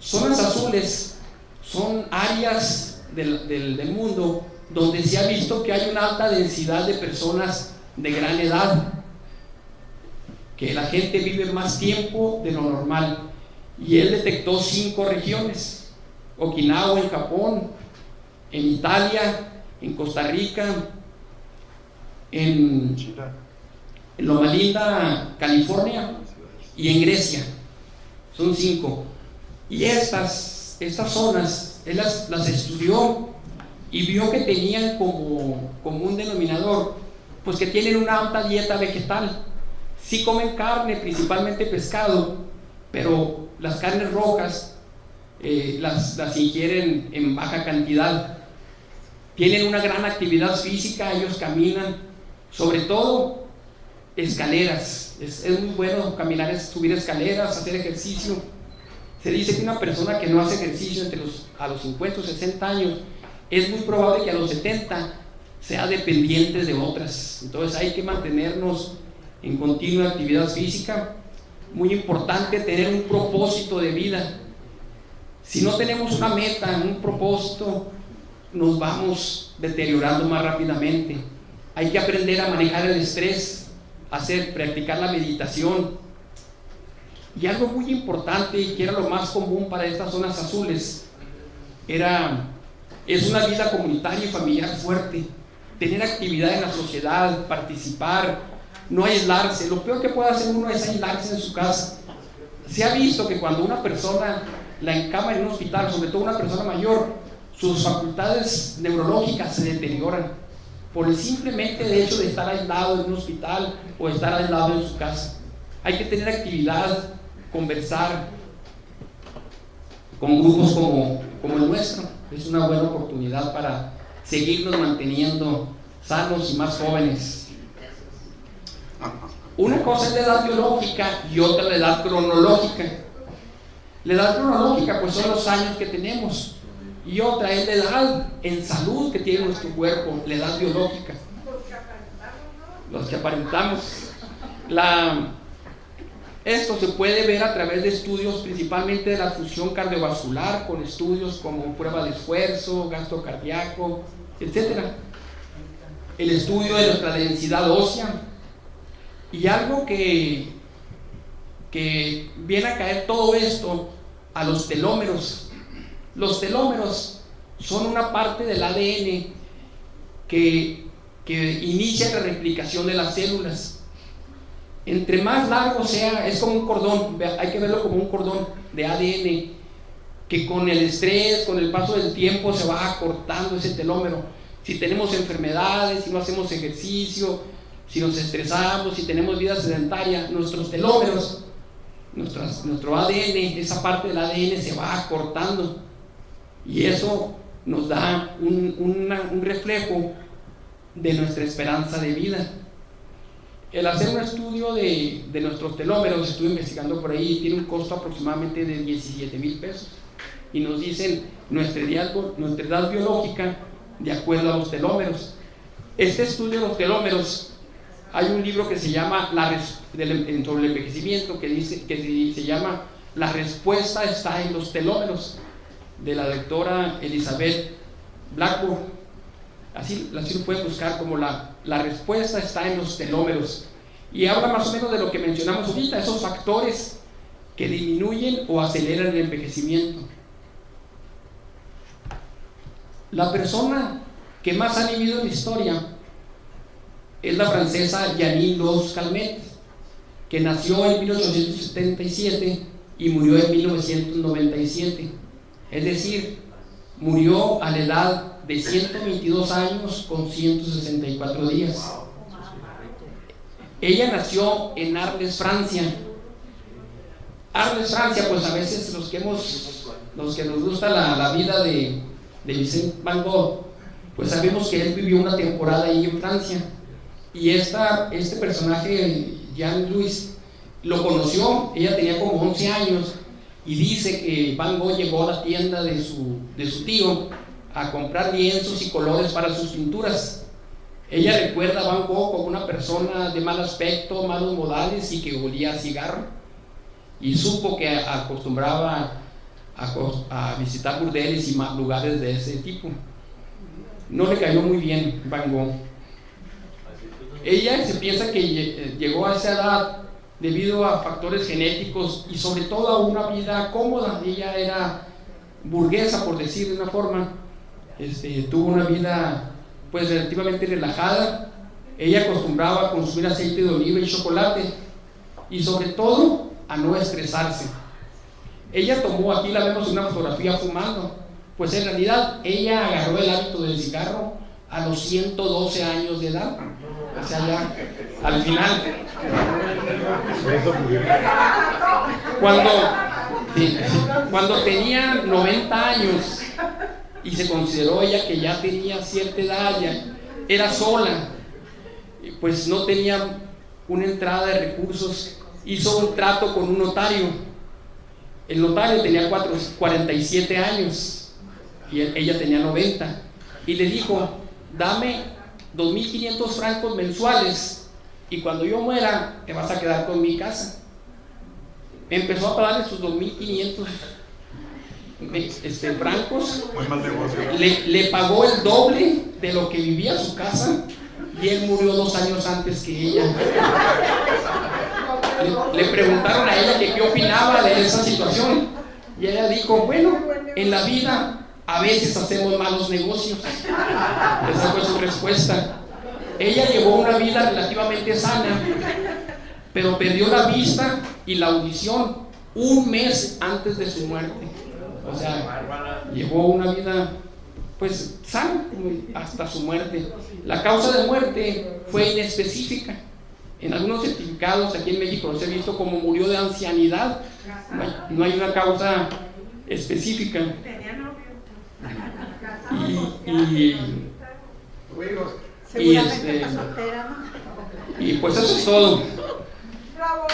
Zonas azules son áreas del mundo donde se ha visto que hay una alta densidad de personas de gran edad, que la gente vive más tiempo de lo normal, y él detectó 5 regiones: Okinawa en Japón, en Italia, en Costa Rica, en Loma Linda, California, y en Grecia. Son 5. Y estas zonas él las estudió y vio que tenían como un denominador pues que tienen una alta dieta vegetal. Sí comen carne, principalmente pescado, pero las carnes rojas las ingieren en baja cantidad. Tienen una gran actividad física, ellos caminan, sobre todo escaleras. Es muy bueno caminar, subir escaleras, hacer ejercicio. Se dice que una persona que no hace ejercicio a los 50 o 60 años, es muy probable que a los 70 sea dependiente de otras. Entonces hay que mantenernos en continua actividad física. Muy importante tener un propósito de vida. Si no tenemos una meta, un propósito, nos vamos deteriorando más rápidamente. Hay que aprender a manejar el estrés, practicar la meditación. Y algo muy importante, y que era lo más común para estas zonas azules, es una vida comunitaria y familiar fuerte, tener actividad en la sociedad, participar, no aislarse. Lo peor que puede hacer uno es aislarse en su casa. Se ha visto que cuando una persona la encama en un hospital, sobre todo una persona mayor, sus facultades neurológicas se deterioran por el simplemente hecho de estar aislado en un hospital o estar aislado en su casa. Hay que tener actividad, conversar con grupos como el nuestro. Es una buena oportunidad para seguirnos manteniendo sanos y más jóvenes. Una cosa es la edad biológica y otra la edad cronológica. La edad cronológica pues son los años que tenemos, y otra es la edad en salud que tiene nuestro cuerpo, la edad biológica. Los que aparentamos. Esto se puede ver a través de estudios principalmente de la función cardiovascular, con estudios como prueba de esfuerzo, gasto cardíaco, etc. El estudio de nuestra densidad ósea. Y algo que viene a caer todo esto a los telómeros. Los telómeros son una parte del ADN que inicia la replicación de las células. Entre más largo sea, es como un cordón, hay que verlo como un cordón de ADN, que con el estrés, con el paso del tiempo se va acortando ese telómero. Si tenemos enfermedades, si no hacemos ejercicio, si nos estresamos, si tenemos vida sedentaria, nuestros telómeros, nuestro ADN, esa parte del ADN se va acortando, y eso nos da un reflejo de nuestra esperanza de vida. El hacer un estudio de nuestros telómeros, estuve investigando por ahí, tiene un costo aproximadamente de 17,000 pesos, y nos dicen nuestra edad biológica de acuerdo a los telómeros. Este estudio de los telómeros, hay un libro que se llama sobre el envejecimiento, que se llama La respuesta está en los telómeros, de la doctora Elizabeth Blackburn. Así lo pueden buscar como la respuesta está en los telómeros, y habla más o menos de lo que mencionamos ahorita, esos factores que disminuyen o aceleran el envejecimiento. La persona que más ha vivido en la historia es la francesa Janine Loos Calmet, que nació en 1877 y murió en 1997, es decir, murió a la edad de 122 años con 164 días. Ella nació en Arles, Francia. Arles, Francia, pues a veces los que nos gusta la vida de Vincent Van Gogh, pues sabemos que él vivió una temporada ahí en Francia, y este personaje, Jean-Louis, lo conoció. Ella tenía como 11 años, y dice que Van Gogh llegó a la tienda de su tío a comprar lienzos y colores para sus pinturas. Ella recuerda a Van Gogh como una persona de mal aspecto, malos modales y que olía a cigarro, y supo que acostumbraba a visitar burdeles y lugares de ese tipo. No le cayó muy bien Van Gogh. Ella se piensa que llegó a esa edad debido a factores genéticos y sobre todo a una vida cómoda. Ella era burguesa, por decir de una forma. Tuvo una vida pues relativamente relajada. Ella acostumbraba a consumir aceite de oliva y chocolate, y sobre todo a no estresarse. Ella tomó, aquí la vemos en una fotografía fumando, pues en realidad ella agarró el hábito del cigarro a los 112 años de edad. O sea, ya al final, cuando tenía 90 años y se consideró ella que ya tenía cierta edad, ya era sola, pues no tenía una entrada de recursos, hizo un trato con un notario. El notario tenía 47 años y ella tenía 90, y le dijo: dame 2.500 francos mensuales y cuando yo muera te vas a quedar con mi casa. Empezó a pagar esos 2.500 francos, le pagó el doble de lo que vivía su casa, y él murió 2 años antes que ella. Le preguntaron a ella que qué opinaba de esa situación, y ella dijo: bueno, en la vida a veces hacemos malos negocios. Esa fue su respuesta. Ella llevó una vida relativamente sana, pero perdió la vista y la audición 1 mes antes de su muerte. O sea, llevó una vida pues sana hasta su muerte. La causa de muerte fue inespecífica. En algunos certificados aquí en México los he visto como murió de ancianidad. No hay una causa específica. Y pues eso es todo. ¡Bravo!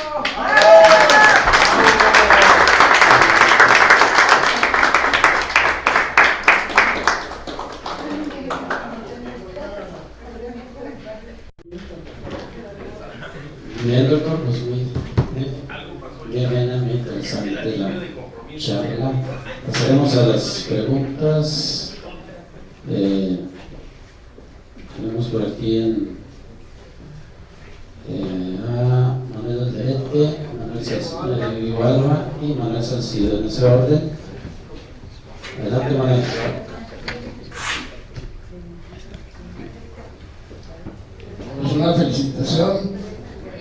Bien, doctor, pues muy bien, interesante la charla. Pasaremos a las preguntas. Tenemos por aquí a Manuel Alderete, Manuel Igualba y Manuel Salcido, en ese orden. Adelante, Manuel. Pues una felicitación.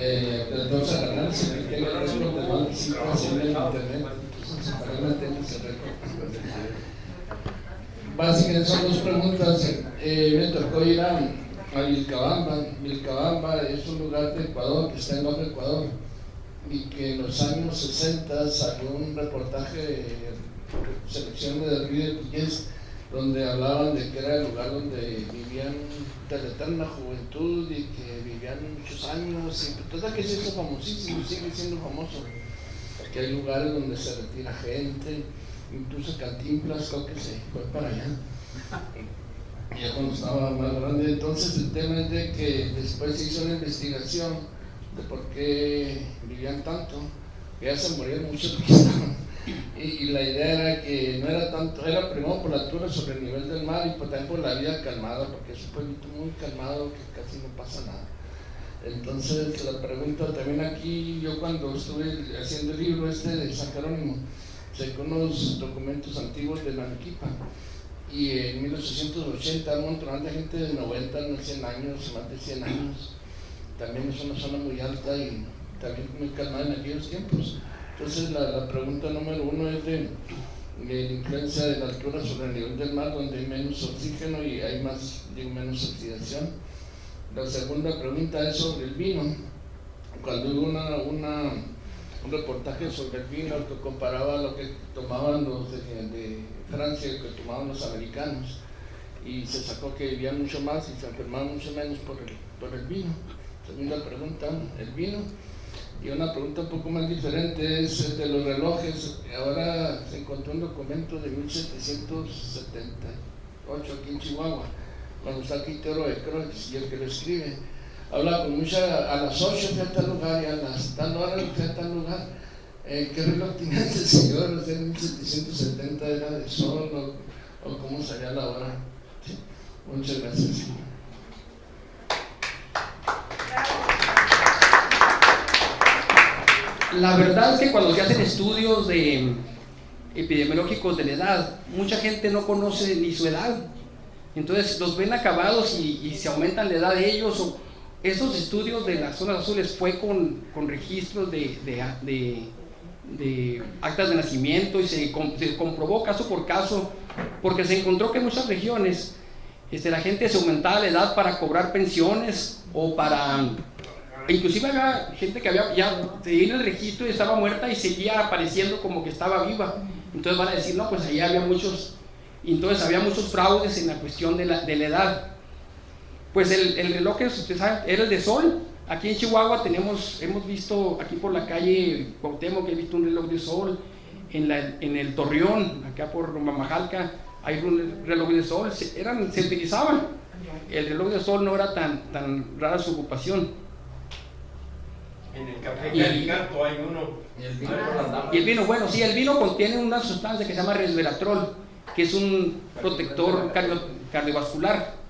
Entonces, a ganarse que tenga el récord de más de 5 años en el internet. Entonces, realmente ese récord. Básicamente son 2 preguntas. Me tocó ir a Vilcabamba. Vilcabamba es un lugar de Ecuador que está en Bajo Ecuador, y que en los años 60 salió un reportaje de selección de Río Pillés, donde hablaban de que era el lugar donde vivían de la eterna juventud y que vivían muchos años, y total que se hizo famosísimo, sigue siendo famoso, porque hay lugares donde se retira gente, incluso Cantinflas creo que se fue para allá, ya cuando estaba más grande. Entonces el tema es de que después se hizo una investigación de por qué vivían tanto, que ya se morían muchos que estaban. Y la idea era que no era tanto, era primero por la altura sobre el nivel del mar, y también por la vida calmada, porque es un pueblito muy calmado que casi no pasa nada. Entonces la pregunta también aquí, yo cuando estuve haciendo el libro de San Jerónimo, saqué unos documentos antiguos de Nanequipa, y en 1880 un montón de gente de 90, 100 años, más de 100 años. También es una zona muy alta y también muy calmada en aquellos tiempos. Entonces la pregunta número 1 es de la influencia de la altura sobre el nivel del mar, donde hay menos oxígeno y hay menos oxidación. La segunda pregunta es sobre el vino. Cuando hubo un reportaje sobre el vino que comparaba lo que tomaban los de Francia y lo que tomaban los americanos, y se sacó que vivían mucho más y se enfermaban mucho menos por el vino. Segunda pregunta, el vino. Y una pregunta un poco más diferente es de los relojes. Ahora se encontró un documento de 1778 aquí en Chihuahua, cuando está Quintero de Croix, y el que lo escribe habla con mucha, a las 8 fue a tal lugar y a las tal hora fue a tal lugar. ¿Qué reloj tenía ese señor? O sea, en 1770 era de sol, o cómo salía la hora. ¿Sí? Muchas gracias. La verdad es que cuando se hacen estudios epidemiológicos de la edad, mucha gente no conoce ni su edad. Entonces los ven acabados y se aumentan la edad de ellos. O esos estudios de las zonas azules fue con registros de actas de nacimiento, y se comprobó caso por caso, porque se encontró que en muchas regiones la gente se aumentaba la edad para cobrar pensiones o para... Inclusive había gente que ya seguía en el registro y estaba muerta y seguía apareciendo como que estaba viva. Entonces van a decir, no, pues ahí había muchos... Entonces había muchos fraudes en la cuestión de la edad. Pues el reloj, ustedes saben, era el de sol. Aquí en Chihuahua hemos visto aquí por la calle Cuauhtémoc, que he visto un reloj de sol. En el Torreón, acá por Mamajalca, hay un reloj de sol. Se utilizaban. El reloj de sol no era tan rara su ocupación. En el café Calicanto hay uno. Y el vino, bueno, sí, el vino contiene una sustancia que se llama resveratrol, que es un protector cardiovascular.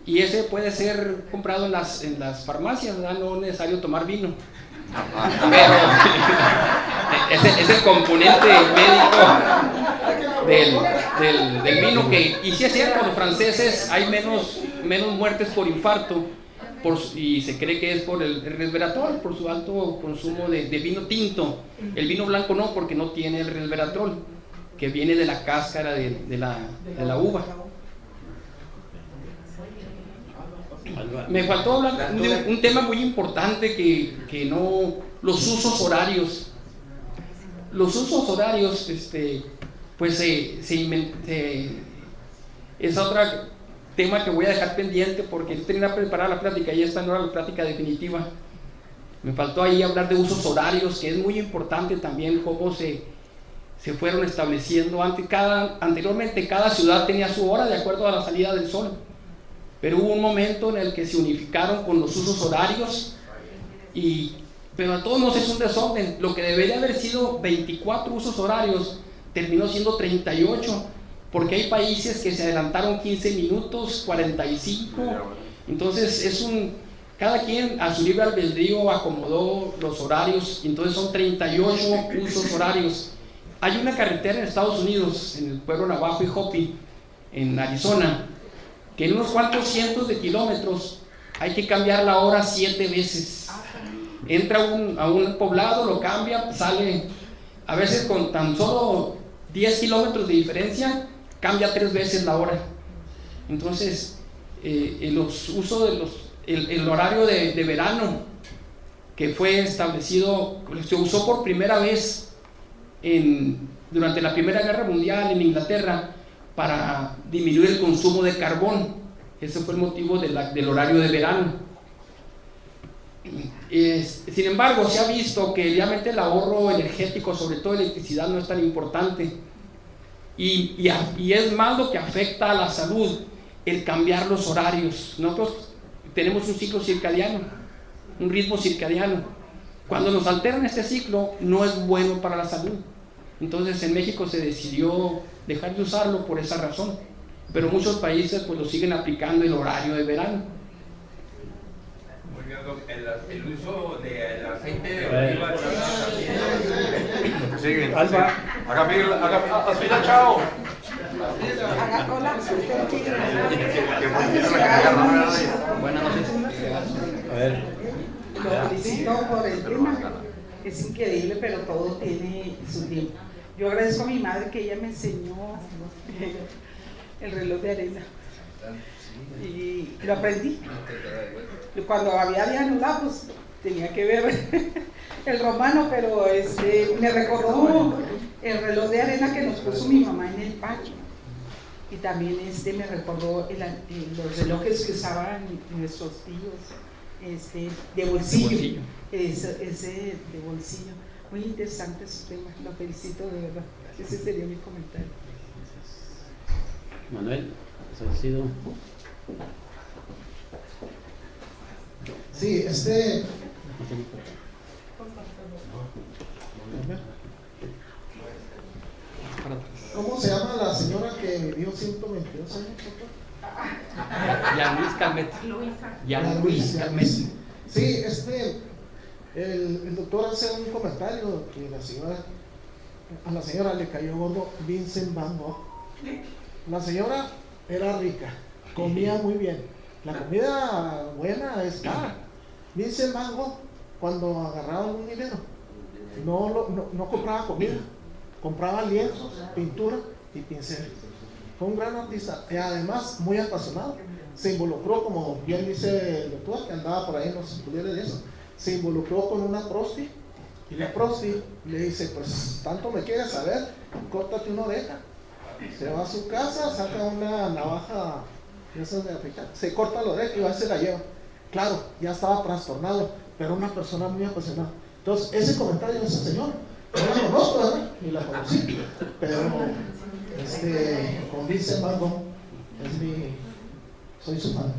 Y ese puede ser comprado en las farmacias, ¿verdad? No es necesario tomar vino. Pero es el componente médico del vino que, y sí es cierto, los franceses hay menos muertes por infarto y se cree que es por el resveratrol, por su alto consumo de vino tinto. El vino blanco no, porque no tiene el resveratrol, que viene de la cáscara de la uva. Me faltó hablar de un tema muy importante que no, los usos horarios. Los usos horarios, pues es otro tema que voy a dejar pendiente porque tenía preparada la plática y esta no era la plática definitiva. Me faltó ahí hablar de usos horarios, que es muy importante también cómo se fueron estableciendo. Anteriormente cada ciudad tenía su hora de acuerdo a la salida del sol. Pero hubo un momento en el que se unificaron con los usos horarios, pero a todos nos es un desorden. Lo que debería haber sido 24 usos horarios terminó siendo 38, porque hay países que se adelantaron 15 minutos, 45. Entonces cada quien a su libre albedrío acomodó los horarios, entonces son 38 usos horarios. Hay una carretera en Estados Unidos, en el pueblo Navajo y Hopi, en Arizona, que en unos cuantos cientos de kilómetros hay que cambiar la hora 7 veces. Entra a un poblado, lo cambia, sale, a veces con tan solo 10 kilómetros de diferencia, cambia 3 veces la hora. Entonces, el horario de verano que fue establecido, se usó por primera vez durante la Primera Guerra Mundial en Inglaterra, para disminuir el consumo de carbón. Ese fue el motivo del horario de verano. Sin embargo, se ha visto que realmente el ahorro energético, sobre todo electricidad, no es tan importante, y es más lo que afecta a la salud el cambiar los horarios. Nosotros tenemos un ciclo circadiano, un ritmo circadiano. Cuando nos alteran este ciclo, no es bueno para la salud. Entonces en México se decidió dejar de usarlo por esa razón, pero muchos países pues lo siguen aplicando el horario de verano. El uso del aceite de oliva siguen. Alba, haga fila, chao. Haga cola. Buenas noches. A ver. Lo felicito por el tema. Es increíble, pero todo tiene su tiempo. Yo agradezco a mi madre que ella me enseñó el reloj de arena y lo aprendí. Cuando había de anular, pues tenía que ver el romano, pero me recordó el reloj de arena que nos puso mi mamá en el patio. Y también me recordó los relojes que usaban nuestros tíos, de bolsillo. Ese de bolsillo. Muy interesante su tema, lo felicito de verdad. Ese sería mi comentario. Manuel, ¿has sido? Sí, ¿cómo se llama la señora que vivió 122 años? Jean Luis Calmet. Jean Luis Calmet. Sí, el doctor hace un comentario que a la señora le cayó gordo Vincent Van Gogh. La señora era rica, comía muy bien. La comida buena es cara. Vincent Van Gogh, cuando agarraba un dinero, no compraba comida, compraba lienzos, pintura y pinceles. fue un gran artista y además muy apasionado. Se involucró, como bien dice el doctor, que andaba por ahí en los estudios de eso, se involucró con una prosti, y la prosti le dice, pues tanto me quieres saber, córtate una oreja. Se va a su casa, saca una navaja de esas de África, se corta la oreja y va y se la lleva. Claro, ya estaba trastornado, pero una persona muy apasionada. Entonces, ese comentario de ese señor, no la conozco, ¿verdad? Ni la conocí, pero con Vincent Van Gogh soy su fan.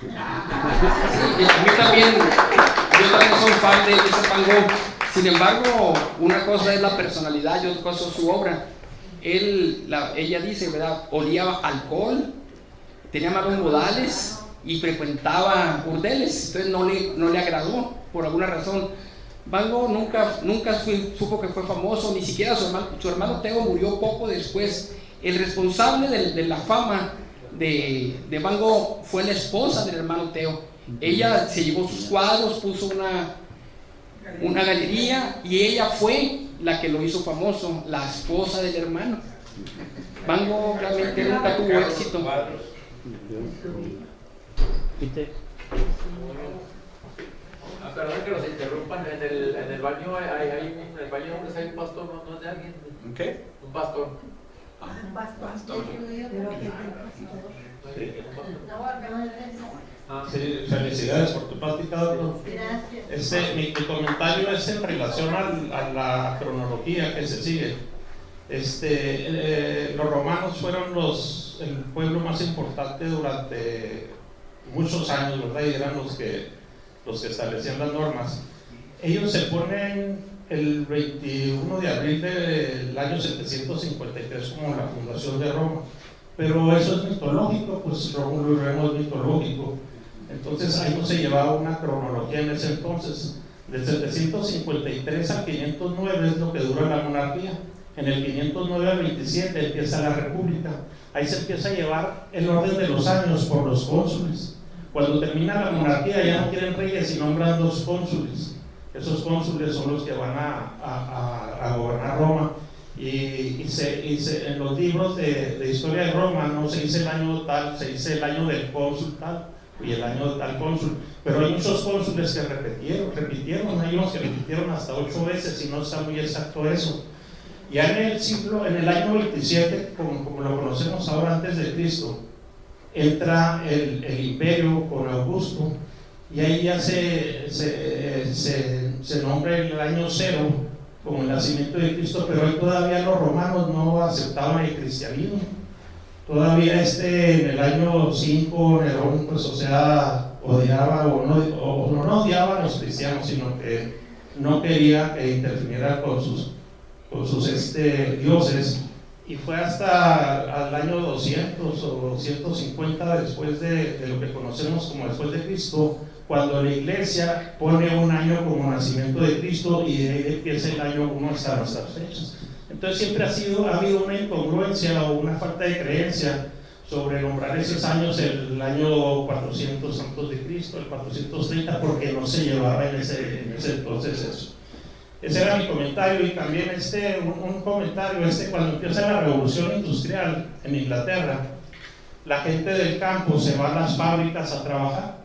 Sí, a mí también, yo también soy fan de Vincent Van Gogh. Sin embargo, una cosa es la personalidad y otra cosa es su obra. Ella dice, ¿verdad? Olía alcohol, tenía malos modales y frecuentaba burdeles, entonces no le agradó por alguna razón. Van Gogh nunca supo que fue famoso, ni siquiera su hermano Theo murió poco después. El responsable de la fama de Van Gogh fue la esposa del hermano Theo. Ella se llevó sus cuadros, puso una galería y ella fue la que lo hizo famoso, la esposa del hermano. Van Gogh realmente nunca tuvo éxito. Perdón que los interrumpan, en el baño en el baño donde hay un pastor, ¿no es de alguien? ¿Qué? Un pastor. Un pastor. Sí, felicidades por tu práctica, doctor. Gracias. Mi comentario es en relación a la cronología que se sigue. Los romanos fueron el pueblo más importante durante muchos años, ¿verdad? Y eran los que establecían las normas. Ellos se ponen el 21 de abril del año 753 como la fundación de Roma, pero eso es mitológico, pues Rómulo es mitológico. Entonces ahí no se llevaba una cronología en ese entonces. Del 753 al 509 es lo que dura la monarquía. En el 509 al 27 empieza la república. Ahí se empieza a llevar el orden de los años por los cónsules. Cuando termina la monarquía ya no quieren reyes y nombran 2 cónsules. Esos cónsules son los que van a gobernar Roma. Y en los libros de historia de Roma no se dice el año tal, se dice el año del cónsul tal y el año de tal cónsul. Pero hay muchos cónsules que repitieron, hay unos que repitieron hasta 8 veces y no está muy exacto eso. Ya en el año 27, como lo conocemos ahora antes de Cristo, entra el imperio con Augusto y ahí ya se nombra el año 0 como el nacimiento de Cristo, pero ahí todavía los romanos no aceptaban el cristianismo. Todavía en el año 5 Nerón, pues odiaba o no odiaba a los cristianos, sino que no quería que interfiriera con sus dioses, y fue hasta el año 200 o 250 después de lo que conocemos como después de Cristo, cuando la iglesia pone un año como nacimiento de Cristo y de ahí empieza el año 1 hasta nuestras fechas. Entonces siempre ha habido una incongruencia o una falta de creencia sobre nombrar esos años, el año 400 antes de Cristo, el 430, porque no se llevaba en ese entonces eso. Ese era mi comentario. Y también un comentario, cuando empieza la revolución industrial en Inglaterra, la gente del campo se va a las fábricas a trabajar,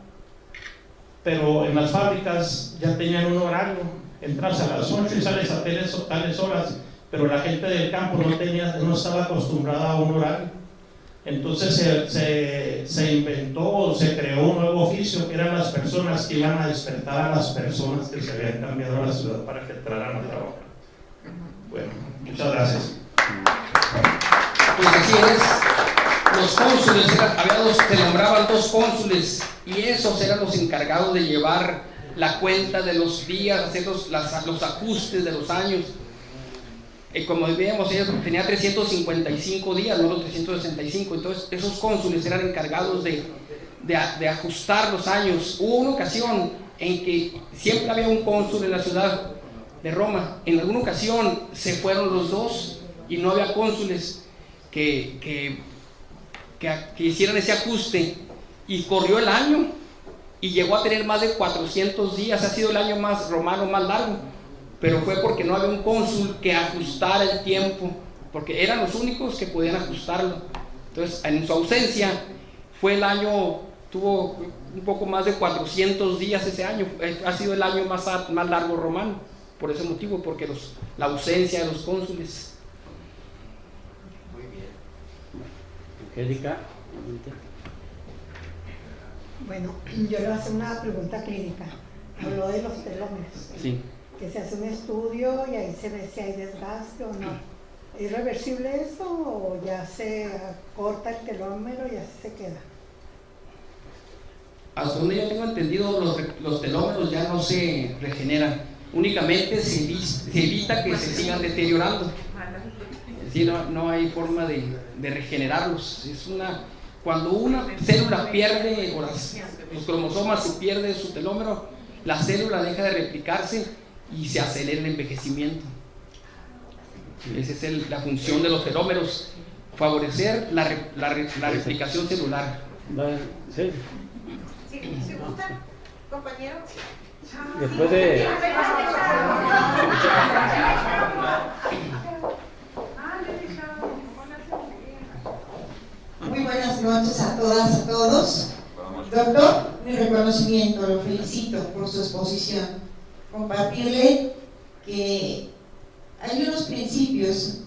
pero en las fábricas ya tenían un horario, entras a las 8 y sales a tales horas, pero la gente del campo no estaba acostumbrada a un horario. Entonces se inventó o se creó un nuevo oficio, que eran las personas que iban a despertar a las personas que se habían cambiado a la ciudad para que entraran a trabajar. Bueno, muchas gracias. Pues así es. Los cónsules, se nombraban 2 cónsules y esos eran los encargados de llevar la cuenta de los días, hacer los ajustes de los años. Como veíamos, ella tenía 355 días, no los 365. Entonces esos cónsules eran encargados de ajustar los años. Hubo una ocasión en que siempre había un cónsul en la ciudad de Roma. En alguna ocasión se fueron los 2 y no había cónsules que hicieran ese ajuste, y corrió el año y llegó a tener más de 400 días. Ha sido el año romano más largo, pero fue porque no había un cónsul que ajustara el tiempo, porque eran los únicos que podían ajustarlo. Entonces, en su ausencia, fue el año, tuvo un poco más de 400 días ese año, ha sido el año más largo romano, por ese motivo, porque la ausencia de los cónsules. Muy bien. Angélica. Bueno, yo le voy a hacer una pregunta clínica. Habló de los telómeros. Sí. Que se hace un estudio y ahí se ve si hay desgaste o no. ¿Es reversible eso o ya se corta el telómero y así se queda? Hasta donde yo tengo entendido, los telómeros ya no se regeneran. Únicamente se evita que se sigan deteriorando. Es decir, no hay forma de regenerarlos. Cuando una célula pierde, o los cromosomas se pierde su telómero, la célula deja de replicarse y se acelera el envejecimiento. Esa es la función de los telómeros, favorecer la replicación celular. Sí. ¿Se gusta, compañero? Después de... Muy buenas noches a todas, a todos. Doctor, mi reconocimiento, lo felicito por su exposición. Compartirle que hay unos principios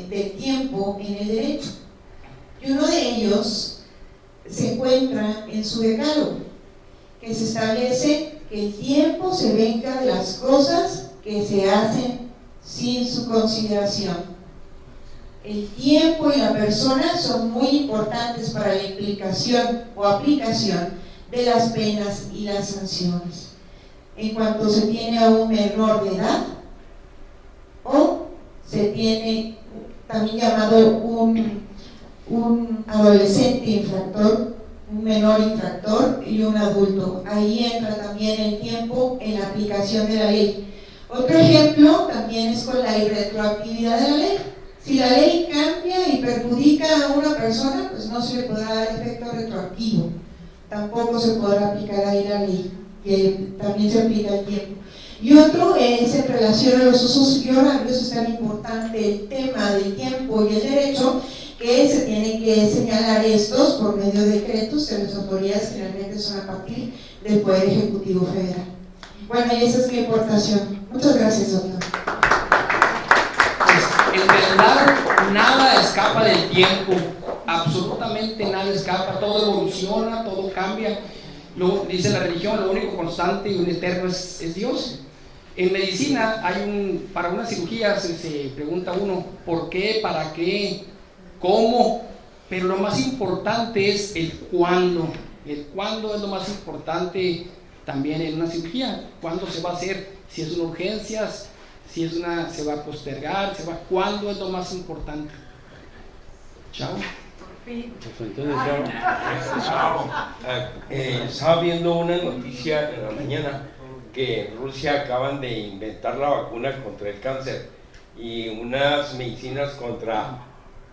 del tiempo en el derecho, y uno de ellos se encuentra en su decálogo, que se establece que el tiempo se venga de las cosas que se hacen sin su consideración. El tiempo y la persona son muy importantes para la implicación o aplicación de las penas y las sanciones. En cuanto se tiene a un menor de edad, o se tiene también llamado un adolescente infractor, un menor infractor y un adulto. Ahí entra también el tiempo en la aplicación de la ley. Otro ejemplo también es con la irretroactividad de la ley. Si la ley cambia y perjudica a una persona, pues no se le podrá dar efecto retroactivo. Tampoco se podrá aplicar ahí la ley, que también se aplica el tiempo. Y otro es en relación a los usos y horarios. Es tan importante el tema del tiempo y el derecho, que se tienen que señalar estos por medio de decretos que las autoridades generalmente son a partir del Poder Ejecutivo Federal. Bueno, y esa es mi aportación. Muchas gracias, doctor. Pues, en verdad, nada escapa del tiempo, absolutamente nada escapa, todo evoluciona, todo cambia. Dice la religión, lo único constante y un eterno es Dios. En medicina para una cirugía se pregunta uno ¿por qué? ¿Para qué? ¿Cómo? Pero lo más importante es el cuándo. El cuándo es lo más importante también en una cirugía. ¿Cuándo se va a hacer? Si es una urgencia, si se va a postergar, ¿cuándo es lo más importante? Chao. Estaba viendo una noticia en la mañana que en Rusia acaban de inventar la vacuna contra el cáncer y unas medicinas contra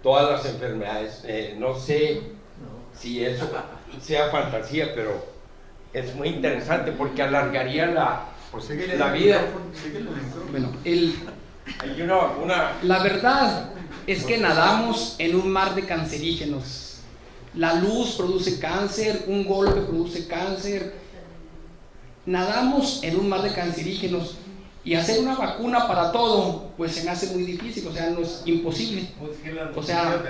todas las enfermedades. No sé si eso sea fantasía, pero es muy interesante porque alargaría la vida. Bueno, hay una vacuna. La verdad es que nadamos en un mar de cancerígenos. La luz produce cáncer, un golpe produce cáncer. Nadamos en un mar de cancerígenos y hacer una vacuna para todo, pues se me hace muy difícil, o sea, no es imposible. O sea,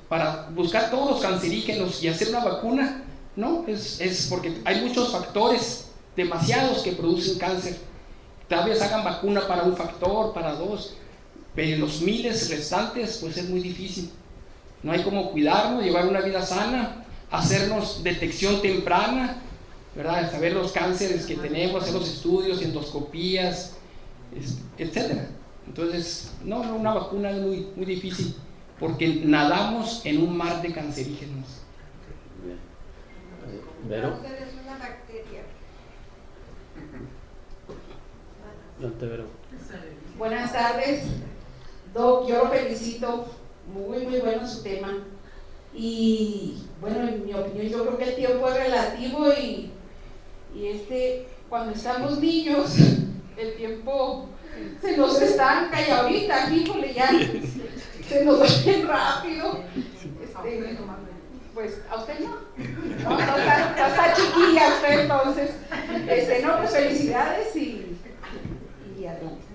para buscar todos los cancerígenos y hacer una vacuna, no, es porque hay muchos factores, demasiados, que producen cáncer. Tal vez hagan vacuna para un factor, para dos, pero en los miles restantes, pues es muy difícil. No hay cómo cuidarnos, llevar una vida sana, hacernos detección temprana, ¿verdad? Saber los cánceres que tenemos, hacer los estudios, endoscopías, etcétera. Entonces, no, una vacuna es muy, muy difícil, porque nadamos en un mar de cancerígenos. ¿Vero? Es una bacteria. Buenas tardes, Doc, yo lo felicito, muy bueno su tema. Y bueno, en mi opinión, yo creo que el tiempo es relativo y cuando estamos niños, el tiempo se nos estanca y ahorita, híjole, ya se nos va bien rápido. Pues a usted no. No está chiquilla usted, entonces. No, pues felicidades y adelante.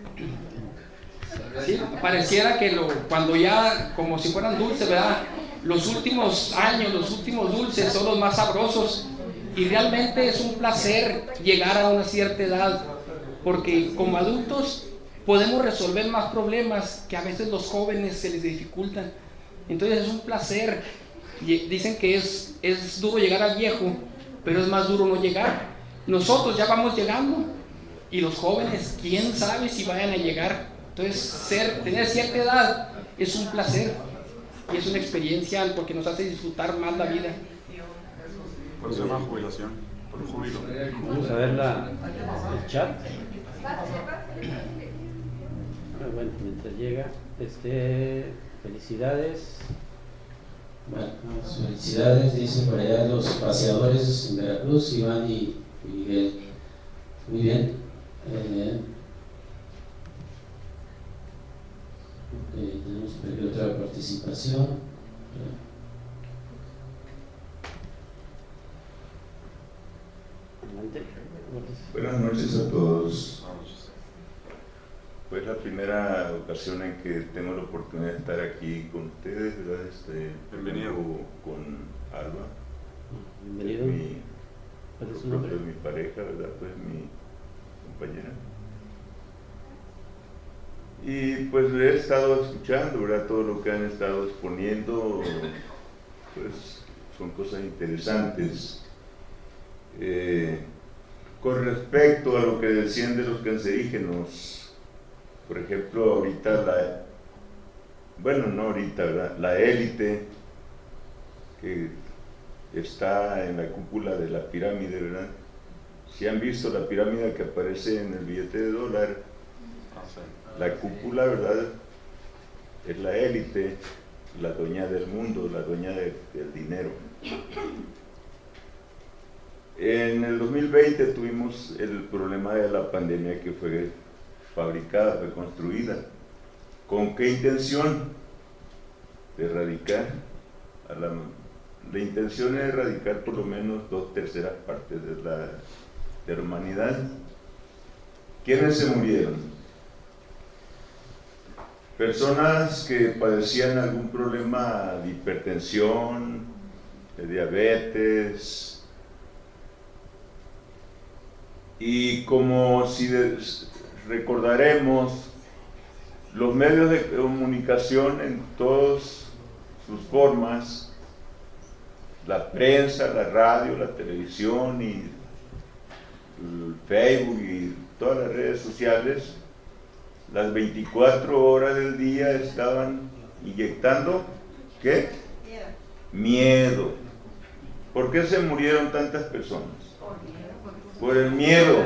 Sí, pareciera que cuando ya, como si fueran dulces, ¿verdad? Los últimos años, los últimos dulces son los más sabrosos, y realmente es un placer llegar a una cierta edad, porque como adultos podemos resolver más problemas que a veces los jóvenes se les dificultan. Entonces es un placer. Dicen que es duro llegar al viejo, pero es más duro no llegar. Nosotros ya vamos llegando, y los jóvenes, quién sabe si vayan a llegar. Entonces tener cierta edad es un placer y es una experiencia porque nos hace disfrutar más la vida. ¿Cuál se llama jubilación? Por júbilo. Vamos a ver el chat. Bueno, mientras llega, felicidades. Bueno, felicidades, dicen por allá los paseadores en Veracruz, Iván y Miguel. Muy bien. Tenemos por aquí otra participación. Buenas noches a todos. Pues la primera ocasión en que tengo la oportunidad de estar aquí con ustedes, ¿verdad? Bienvenido. Con Alba. Bienvenido. ¿Cuál es su nombre? Mi pareja, ¿verdad? Pues mi compañera. Y pues he estado escuchando, ¿verdad? Todo lo que han estado exponiendo, pues son cosas interesantes. Con respecto a lo que decían de los cancerígenos, por ejemplo, ahorita la élite que está en la cúpula de la pirámide, ¿verdad? Si han visto la pirámide que aparece en el billete de dólar, la cúpula, ¿verdad? Es la élite, la dueña del mundo, la dueña del dinero. En el 2020 tuvimos el problema de la pandemia que fue fabricada, fue construida. ¿Con qué intención? De erradicar la intención es erradicar por lo menos 2/3 partes de la humanidad. ¿Quiénes se murieron? Personas que padecían algún problema de hipertensión, de diabetes, y como si recordaremos, los medios de comunicación en todas sus formas, la prensa, la radio, la televisión y el Facebook y todas las redes sociales, las 24 horas del día estaban inyectando, ¿qué? Miedo. ¿Por qué se murieron tantas personas? Por el miedo.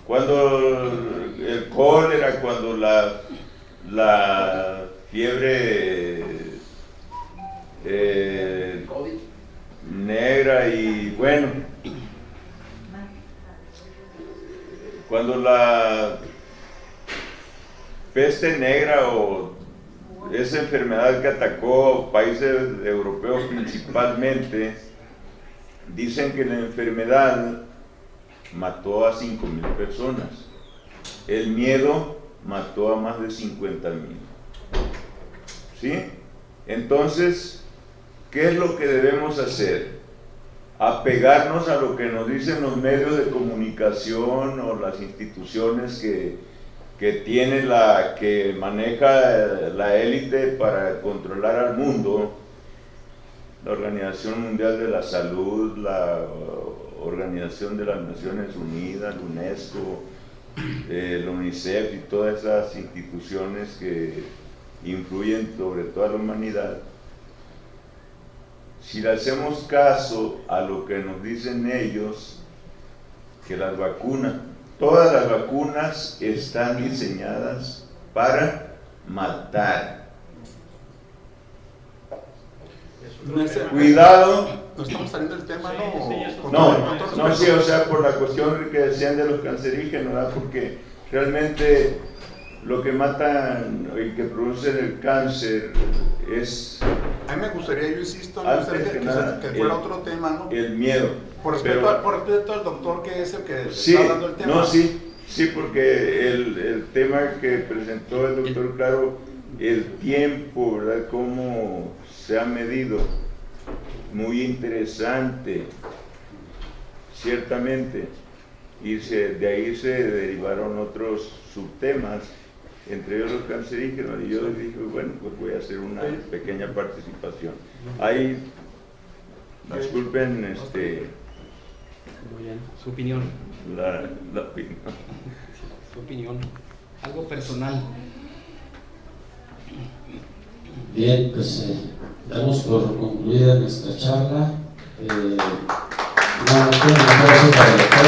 Cuando el cólera, cuando la fiebre negra y bueno, cuando la peste negra o esa enfermedad que atacó países europeos principalmente, dicen que la enfermedad mató a 5,000 personas. El miedo mató a más de 50,000. ¿Sí? Entonces, ¿qué es lo que debemos hacer? Apegarnos a lo que nos dicen los medios de comunicación o las instituciones que tiene que maneja la élite para controlar al mundo, la Organización Mundial de la Salud, la Organización de las Naciones Unidas, la UNESCO, la UNICEF y todas esas instituciones que influyen sobre toda la humanidad. Si le hacemos caso a lo que nos dicen ellos, que las vacunas, todas las vacunas están diseñadas para matar. Cuidado. No estamos saliendo del tema, ¿no? No, sí, o sea, por la cuestión que decían de los cancerígenos, ¿verdad? Porque realmente lo que mata y que produce el cáncer es... A mí me gustaría, yo insisto, antes que nada, que fuera otro tema, ¿no? El miedo. Por respeto al doctor, que es el que sí, está dando el tema. No, sí, porque el tema que presentó el doctor, claro, el tiempo, ¿verdad? Cómo se ha medido, muy interesante, ciertamente, y de ahí se derivaron otros subtemas, entre ellos los cancerígenos, y yo dije, bueno, pues voy a hacer una pequeña participación. Ahí, disculpen, Muy bien, su opinión. La opinión. Su opinión, algo personal. Bien, pues damos por concluida nuestra charla. Un aplauso para el doctor.